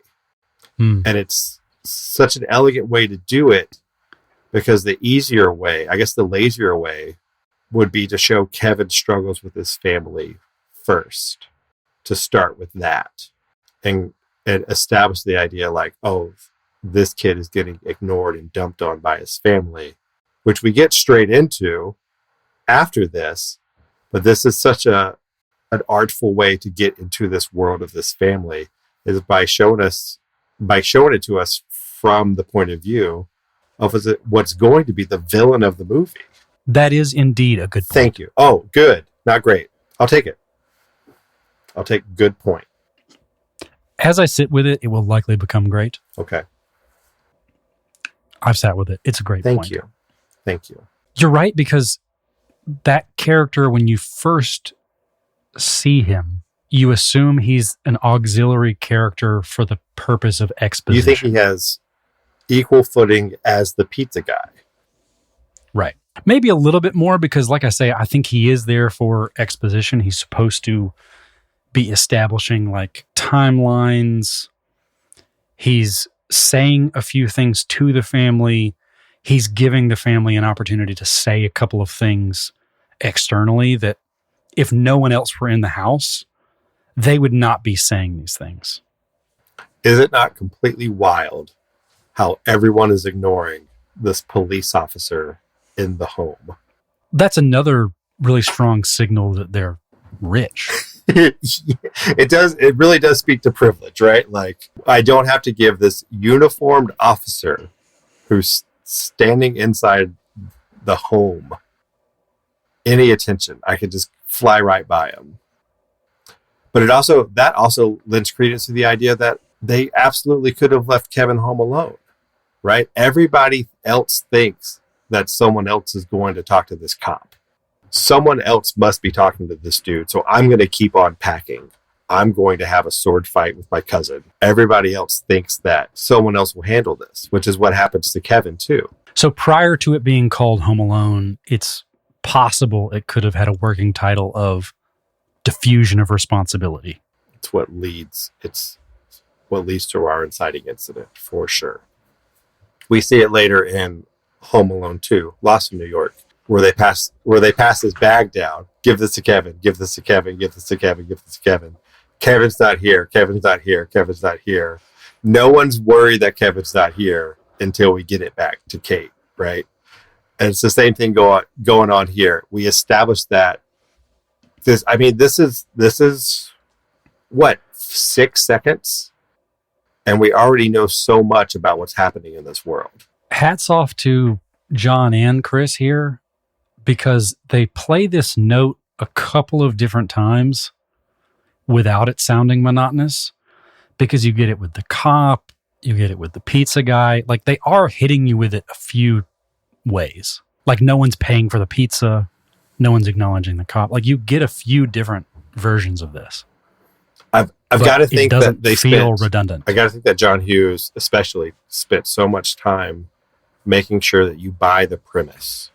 And it's such an elegant way to do it, because the easier way, I guess the lazier way, would be to show Kevin struggles with his family first, to start with that and establish the idea like, oh, this kid is getting ignored and dumped on by his family, which we get straight into after this. But this is such an artful way to get into this world of this family, is by showing it to us from the point of view of what's going to be the villain of the movie. That is indeed a good point. Thank you. Oh, good. Not great. I'll take it. I'll take good point. As I sit with it, it will likely become great. Okay. I've sat with it. It's a great point. Thank you. Thank you. You're right, because that character, when you first see him, you assume he's an auxiliary character for the purpose of exposition. You think he has equal footing as the pizza guy. Right. Maybe a little bit more, because like I say, I think he is there for exposition. He's supposed to be establishing like timelines. He's saying a few things to the family. He's giving the family an opportunity to say a couple of things externally that if no one else were in the house, they would not be saying these things. Is it not completely wild how everyone is ignoring this police officer in the home? That's another really strong signal that they're rich. It really does speak to privilege, right? Like, I don't have to give this uniformed officer who's standing inside the home any attention. I could just fly right by him. But that also lends credence to the idea that they absolutely could have left Kevin home alone, right? Everybody else thinks that someone else is going to talk to this cop. Someone else must be talking to this dude, so I'm going to keep on packing. I'm going to have a sword fight with my cousin. Everybody else thinks that someone else will handle this, which is what happens to Kevin too. So prior to it being called Home Alone, it's possible it could have had a working title of Diffusion of Responsibility. It's what leads to our inciting incident, for sure. We see it later in Home Alone 2, Lost in New York, where they pass his bag down. Give this to Kevin. Give this to Kevin. Give this to Kevin. Give this to Kevin. Kevin's not here. Kevin's not here. Kevin's not here. No one's worried that Kevin's not here until we get it back to Kate, right? And it's the same thing going on here. We established that this is what, 6 seconds? And we already know so much about what's happening in this world. Hats off to John and Chris here, because they play this note a couple of different times without it sounding monotonous, because you get it with the cop, you get it with the pizza guy. Like, they are hitting you with it a few ways. Like, no one's paying for the pizza, no one's acknowledging the cop. Like, you get a few different versions of this. I've got to think that they feel redundant. I got to think that John Hughes especially spent so much time making sure that you buy the premise,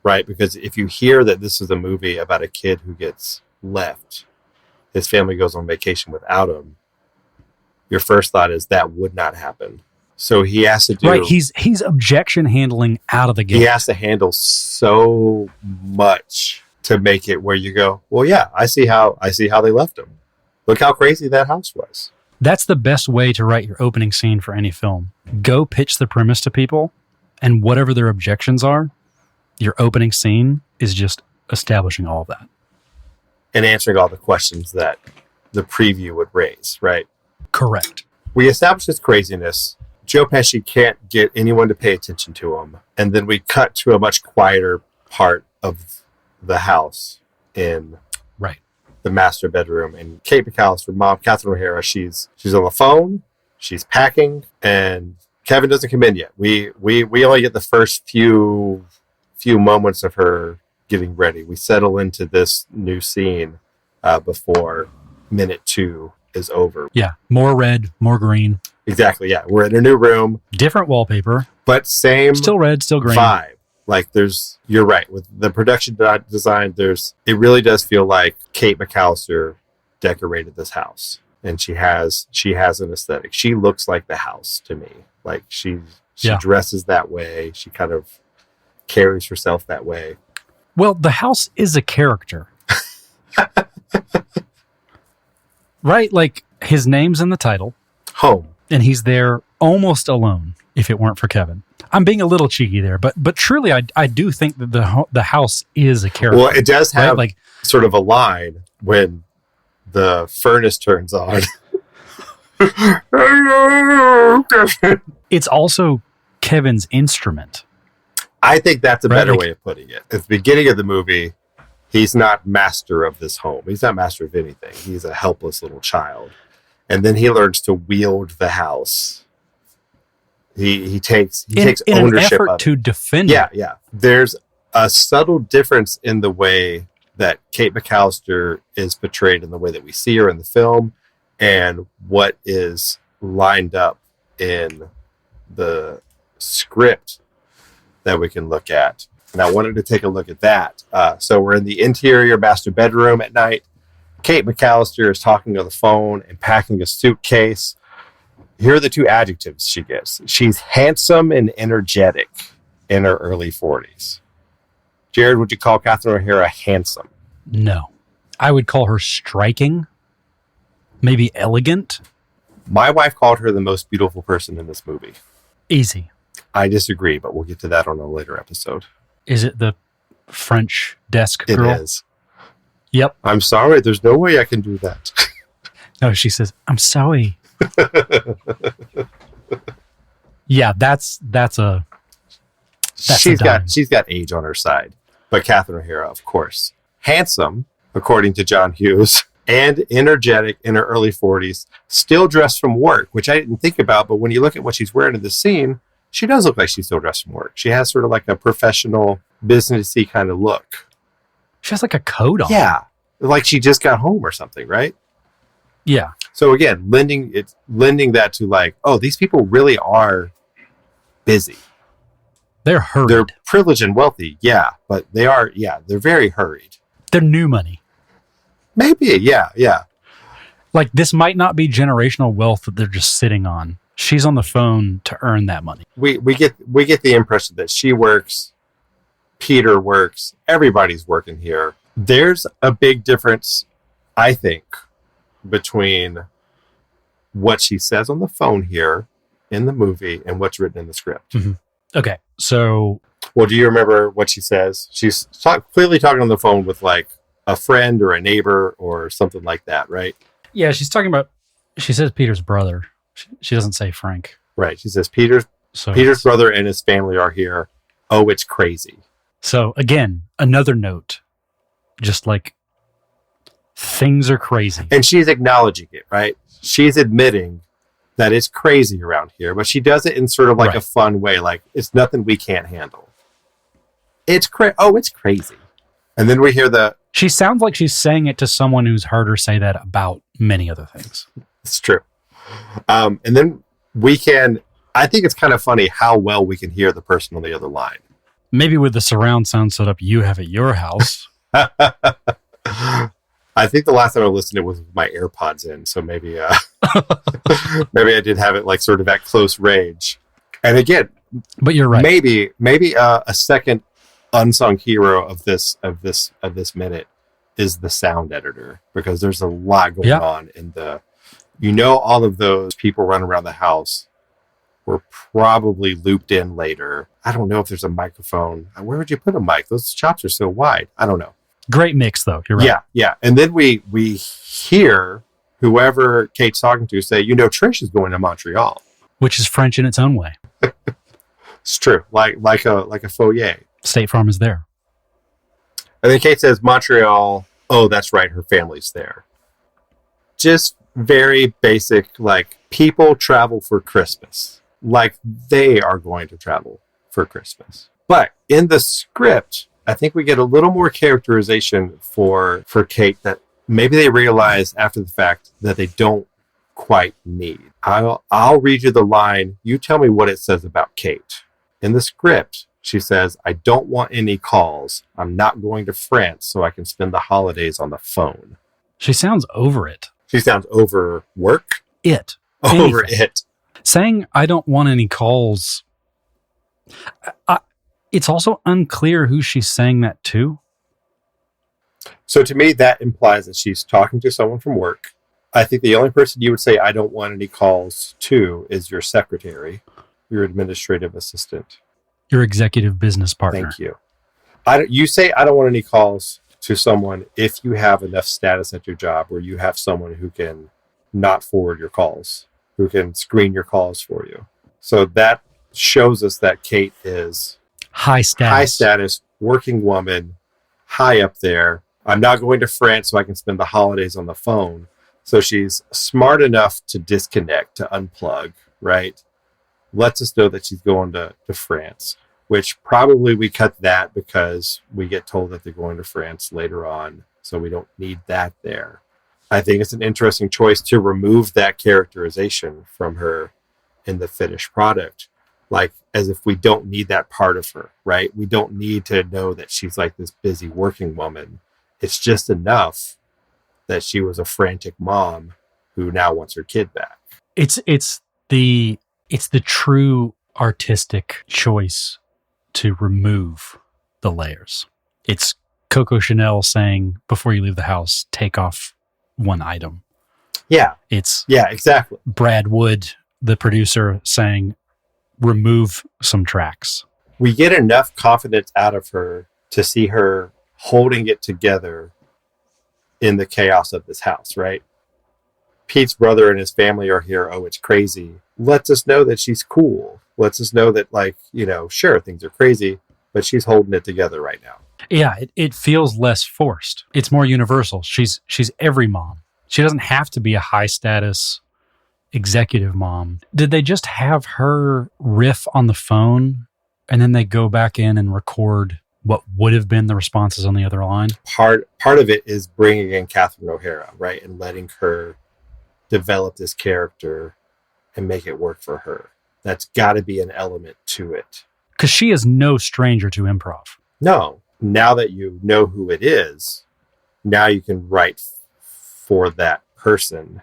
right? Because if you hear that this is a movie about a kid who gets left, his family goes on vacation without him, your first thought is that would not happen. So he has to do... Right, he's objection handling out of the gate. He has to handle so much to make it where you go, well, yeah, I see how they left him. Look how crazy that house was. That's the best way to write your opening scene for any film. Go pitch the premise to people, and whatever their objections are, your opening scene is just establishing all of that. And answering all the questions that the preview would raise, right? Correct. We established his craziness. Joe Pesci can't get anyone to pay attention to him. And then we cut to a much quieter part of the house in the master bedroom. And Kate McAllister, mom, Catherine O'Hara, she's on the phone, she's packing, and Kevin doesn't come in yet. We only get the first few moments of her getting ready. We settle into this new scene before minute 2 is over. Yeah, more red, more green. Exactly, yeah. We're in a new room. Different wallpaper. But same... Still red, still green. Vibe. Like you're right. With the production design, it really does feel like Kate McAllister decorated this house. And she has an aesthetic. She looks like the house to me. Like she dresses that way. She kind of carries herself that way. Well, the house is a character. Right? Like his name's in the title. Home. And he's there almost alone if it weren't for Kevin. I'm being a little cheeky there, but truly I do think that the house is a character. Well, it does have right? sort of a line when the furnace turns on. It's also Kevin's instrument. I think that's a better Like, way of putting it. At the beginning of the movie, he's not master of this home. He's not master of anything. He's a helpless little child. And then he learns to wield the house. He takes ownership in an effort of to defend it. Yeah. There's a subtle difference in the way that Kate McAllister is portrayed in the way that we see her in the film and what is lined up in the script that we can look at. And I wanted to take a look at that. So we're in the interior master bedroom at night. Kate McAllister is talking on the phone and packing a suitcase. Here are the 2 adjectives she gets. She's handsome and energetic in her early 40s. Jerod, would you call Catherine O'Hara handsome? No. I would call her striking. Maybe elegant. My wife called her the most beautiful person in this movie. Easy. I disagree, but we'll get to that on a later episode. Is it the French desk girl? It is. Yep. I'm sorry. There's no way I can do that. No, she says, I'm sorry. Yeah, that's she's got age on her side. But Catherine O'Hara, of course. Handsome, according to John Hughes, and energetic in her early 40s, still dressed from work, which I didn't think about, but when you look at what she's wearing in the scene, she does look like she's still dressed from work. She has sort of like a professional, businessy kind of look. She has like a coat on. Yeah. Like she just got home or something, right? Yeah. So again, lending that to like, oh, these people really are busy. They're hurried. They're privileged and wealthy, yeah, but they're very hurried. They're new money. Maybe, yeah. Like this might not be generational wealth that they're just sitting on. She's on the phone to earn that money. We get the impression that she works, Peter works, everybody's working here. There's a big difference, I think, between what she says on the phone here in the movie and what's written in the script. Mm-hmm. Okay, so... Well, do you remember what she says? She's clearly talking on the phone with like a friend or a neighbor or something like that, right? Yeah, she's talking about... She says Peter's brother. She doesn't say Frank. Right, she says Peter's brother and his family are here. Oh, it's crazy. So, again, another note. Just like... Things are crazy. And she's acknowledging it, right? She's admitting that it's crazy around here, but she does it in sort of like a fun way. Like, it's nothing we can't handle. It's crazy. And then we hear she sounds like she's saying it to someone who's heard her say that about many other things. It's true. And then I think it's kind of funny how well we can hear the person on the other line. Maybe with the surround sound setup you have at your house. I think the last time I listened to it was with my AirPods in, so maybe maybe I did have it like sort of at close range. And again, but you're right. Maybe a second unsung hero of this minute is the sound editor, because there's a lot going on in the. All of those people running around the house were probably looped in later. I don't know if there's a microphone. Where would you put a mic? Those chops are so wide. I don't know. Great mix, though. You're right. Yeah. And then we hear whoever Kate's talking to say, Trish is going to Montreal. Which is French in its own way. It's true. Like a foyer. State Farm is there. And then Kate says, Montreal. Oh, that's right. Her family's there. Just very basic, like, people travel for Christmas. Like they are going to travel for Christmas. But in the script, I think we get a little more characterization for Kate that maybe they realize after the fact that they don't quite need. I'll read you the line. You tell me what it says about Kate. In the script, she says, I don't want any calls. I'm not going to France so I can spend the holidays on the phone. She sounds over it. She sounds over work? Over it. Saying, I don't want any calls. It's also unclear who she's saying that to. So to me, that implies that she's talking to someone from work. I think the only person you would say, I don't want any calls to, is your secretary, your administrative assistant. Your executive business partner. Thank you. You say, I don't want any calls to someone if you have enough status at your job where you have someone who can not forward your calls, who can screen your calls for you. So that shows us that Kate is high status, working woman, high up there. I'm not going to France so I can spend the holidays on the phone. So she's smart enough to disconnect, to unplug, right? Lets us know that she's going to France, which probably we cut that because we get told that they're going to France later on. So we don't need that there. I think it's an interesting choice to remove that characterization from her in the finished product. Like, as if we don't need that part of her, right? We don't need to know that she's like this busy working woman. It's just enough that she was a frantic mom who now wants her kid back. It's the true artistic choice to remove the layers. It's Coco Chanel saying, before you leave the house, take off one item. Yeah. Yeah, exactly. Brad Wood, the producer, saying, remove some tracks. We get enough confidence out of her to see her holding it together in the chaos of this house, right? Pete's brother and his family are here. Oh, it's crazy. Lets us know that she's cool. Lets us know that, like, sure, things are crazy, but she's holding it together right now. Yeah, it feels less forced. It's more universal. She's every mom. She doesn't have to be a high status executive mom. Did they just have her riff on the phone and then they go back in and record what would have been the responses on the other line? Part of it is bringing in Catherine O'Hara, right? And letting her develop this character and make it work for her. That's got to be an element to it. Because she is no stranger to improv. No. Now that you know who it is, now you can write for that person.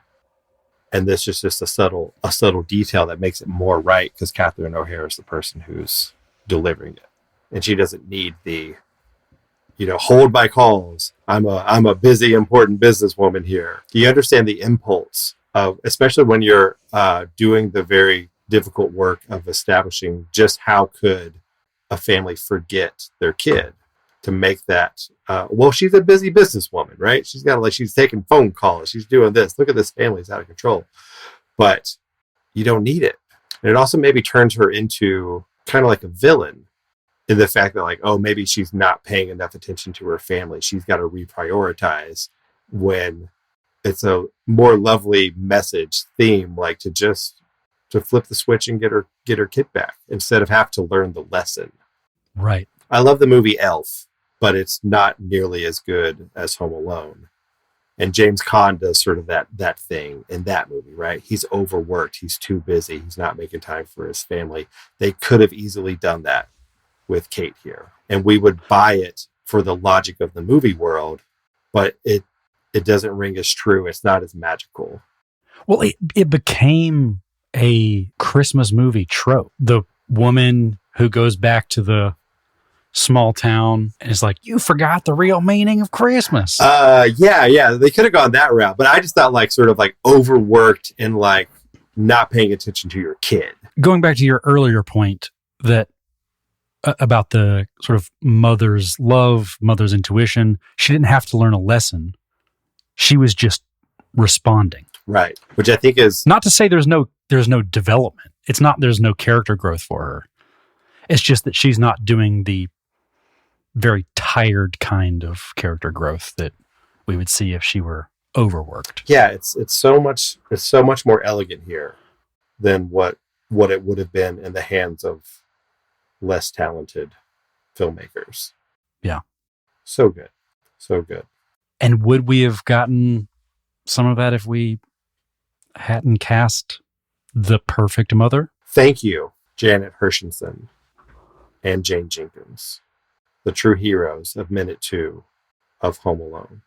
And this is just a subtle detail that makes it more right, because Catherine O'Hara is the person who's delivering it. And she doesn't need the, hold my calls. I'm a busy, important businesswoman here. Do you understand the impulse of, especially when you're doing the very difficult work of establishing just how could a family forget their kid, to make that, she's a busy businesswoman, right? She's taking phone calls. She's doing this. Look at this family. It's out of control. But you don't need it. And it also maybe turns her into kind of like a villain, in the fact that, like, oh, maybe she's not paying enough attention to her family. She's got to reprioritize, when it's a more lovely message theme, like to flip the switch and get her kid back instead of have to learn the lesson. Right. I love the movie Elf, but it's not nearly as good as Home Alone. And James Caan does sort of that thing in that movie, right? He's overworked. He's too busy. He's not making time for his family. They could have easily done that with Kate here. And we would buy it for the logic of the movie world, but it doesn't ring as true. It's not as magical. Well, it became a Christmas movie trope. The woman who goes back to the small town and is like, you forgot the real meaning of Christmas. Yeah. They could have gone that route, but I just thought like sort of like overworked and like not paying attention to your kid. Going back to your earlier point that about the sort of mother's love, mother's intuition, she didn't have to learn a lesson. She was just responding. Right. Which I think is not to say there's no development. It's not there's no character growth for her. It's just that she's not doing the very tired kind of character growth that we would see if she were overworked. Yeah, it's so much more elegant here than what it would have been in the hands of less talented filmmakers. Yeah. So good. So good. And would we have gotten some of that if we hadn't cast the perfect mother? Thank you, Janet Hershenson and Jane Jenkins, the true heroes of minute 2 of Home Alone.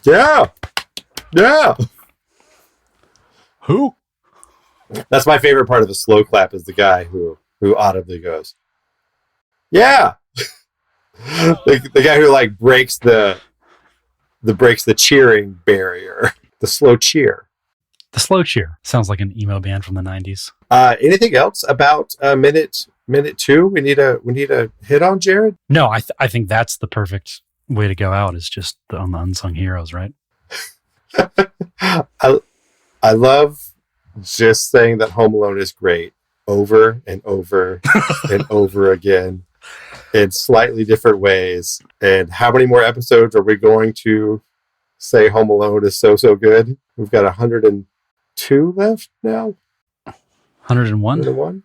Yeah. Who? That's my favorite part of the slow clap is the guy who audibly goes, yeah. the guy who like breaks the cheering barrier. The slow cheer. The slow cheer. Sounds like an emo band from the 90s. Anything else about minute 2 we need a hit on, Jerod? No, I think that's the perfect way to go out is just on the unsung heroes, right? I love just saying that Home Alone is great over and over and over again in slightly different ways. And how many more episodes are we going to say Home Alone is so good? We've got 102 left now. 101?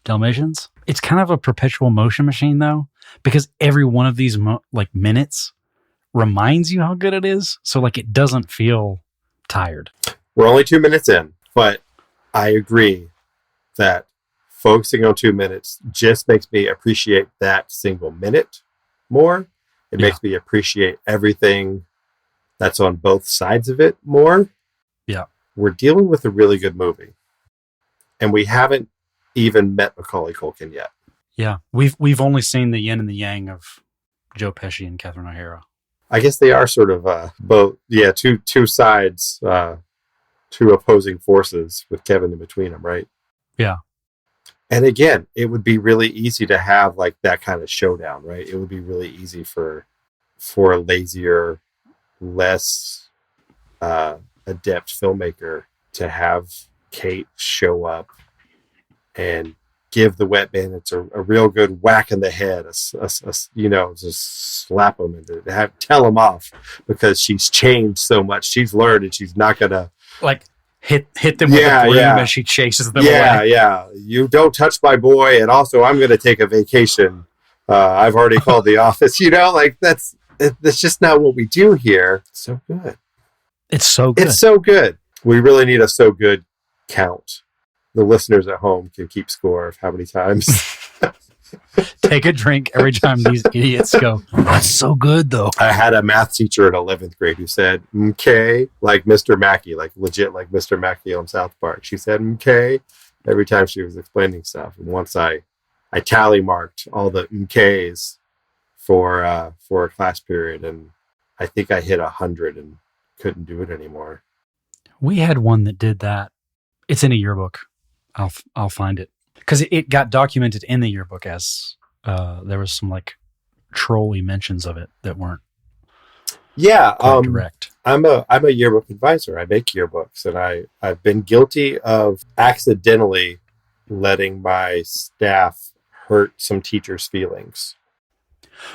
Dalmatians? It's kind of a perpetual motion machine, though, because every one of these minutes reminds you how good it is. So like it doesn't feel tired. We're only 2 minutes in, but I agree that focusing on 2 minutes just makes me appreciate that single minute more. It makes me appreciate everything that's on both sides of it more. Yeah. We're dealing with a really good movie. And we haven't even met Macaulay Culkin yet. Yeah. We've only seen the yin and the yang of Joe Pesci and Catherine O'Hara. I guess they are sort of both, two sides, two opposing forces with Kevin in between them, right? Yeah. And again, it would be really easy to have like that kind of showdown, right? It would be really easy for a lazier, less adept filmmaker to have Kate show up and give the wet bandits a real good whack in the head, just slap them and tell them off because she's changed so much. She's learned and she's not gonna like hit them with a broom as she chases them away. Yeah. You don't touch my boy, and also I'm gonna take a vacation. I've already called the office. That's just not what we do here. It's so good. It's so good. It's so good. We really need a so good count. The listeners at home can keep score of how many times. Take a drink every time these idiots go, that's so good, though. I had a math teacher in 11th grade who said, "Mkay," like Mr. Mackey, like legit like Mr. Mackey on South Park. She said, "Mkay," every time she was explaining stuff. And once I tally marked all the Mkays for a class period, and I think I hit 100 and couldn't do it anymore. We had one that did that. It's in a yearbook. I'll find it because it got documented in the yearbook as there was some like trolly mentions of it that weren't direct. I'm a yearbook advisor. I make yearbooks, and I've been guilty of accidentally letting my staff hurt some teachers' feelings.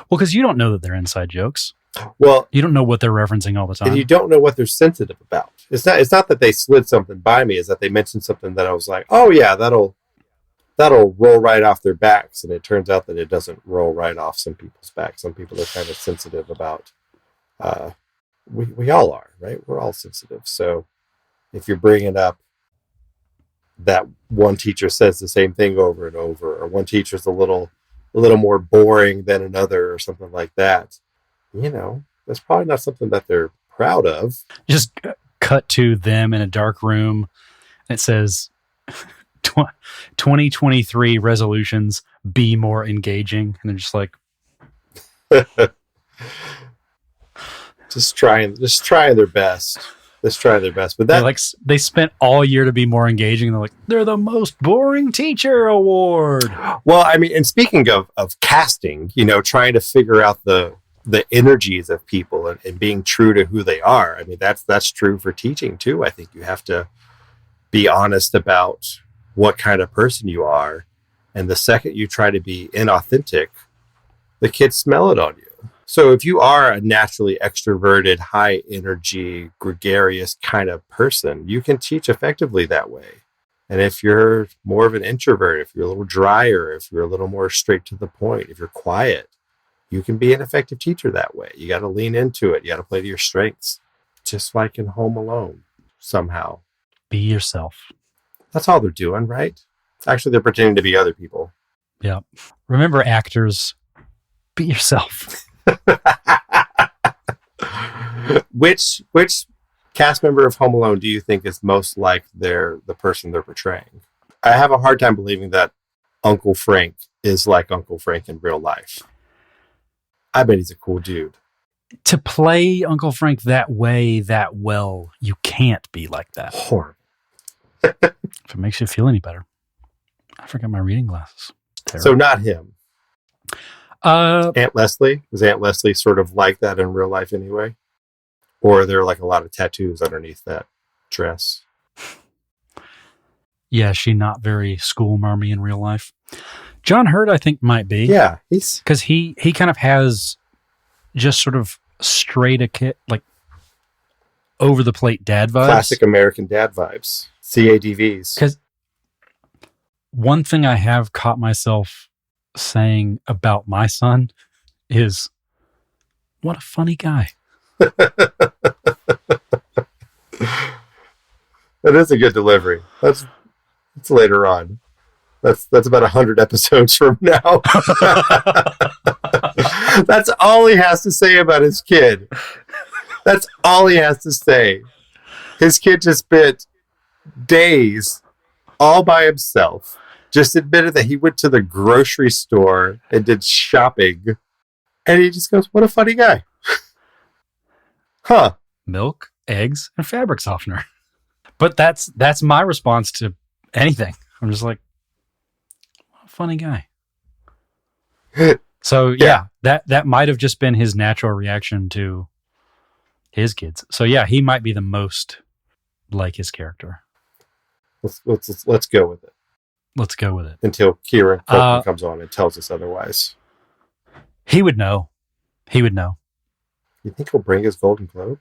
Well, because you don't know that they're inside jokes. Well, you don't know what they're referencing all the time. And you don't know what they're sensitive about. It's not that they slid something by me, it's that they mentioned something that I was like, oh yeah, that'll roll right off their backs. And it turns out that it doesn't roll right off some people's backs. Some people are kind of sensitive about we all are, right? We're all sensitive. So if you're bringing up that one teacher says the same thing over and over, or one teacher's a little more boring than another, or something like that, that's probably not something that they're proud of. Just cut to them in a dark room. And it says 2023 resolutions, be more engaging. And they're just like, just trying their best. Just trying their best. But they spent all year to be more engaging. And they're like, they're the most boring teacher award. Well, I mean, and speaking of casting, trying to figure out the energies of people and being true to who they are. I mean, that's true for teaching too. I think you have to be honest about what kind of person you are. And the second you try to be inauthentic, the kids smell it on you. So if you are a naturally extroverted, high energy, gregarious kind of person, you can teach effectively that way. And if you're more of an introvert, if you're a little drier, if you're a little more straight to the point, if you're quiet, you can be an effective teacher that way. You got to lean into it. You got to play to your strengths, just like in Home Alone somehow. Be yourself. That's all they're doing, right? Actually, they're pretending to be other people. Yeah. Remember, actors, be yourself. Which cast member of Home Alone do you think is most like the person they're portraying? I have a hard time believing that Uncle Frank is like Uncle Frank in real life. I bet he's a cool dude. To play Uncle Frank that way, that well, you can't be like that. Horrible. If it makes you feel any better. I forgot my reading glasses. So not him. Aunt Leslie? Is Aunt Leslie sort of like that in real life anyway? Or are there like a lot of tattoos underneath that dress? Yeah, she not very school marmy in real life. John Hurt, I think, might be. Yeah, because he kind of has just sort of straight like over the plate dad vibes. Classic American dad vibes. CADVs. Because one thing I have caught myself saying about my son is, what a funny guy. That is a good delivery. That's later on. That's about 100 episodes from now. That's all he has to say about his kid. That's all he has to say. His kid just spent days all by himself. Just admitted that he went to the grocery store and did shopping. And he just goes, what a funny guy. Huh. Milk, eggs, and fabric softener. But that's my response to anything. I'm just like, what a funny guy. So yeah, that might have just been his natural reaction to his kids. So yeah, he might be the most like his character. Let's go with it. Let's go with it. Until Kieran Culkin comes on and tells us otherwise. He would know. You think he'll bring his Golden Globe?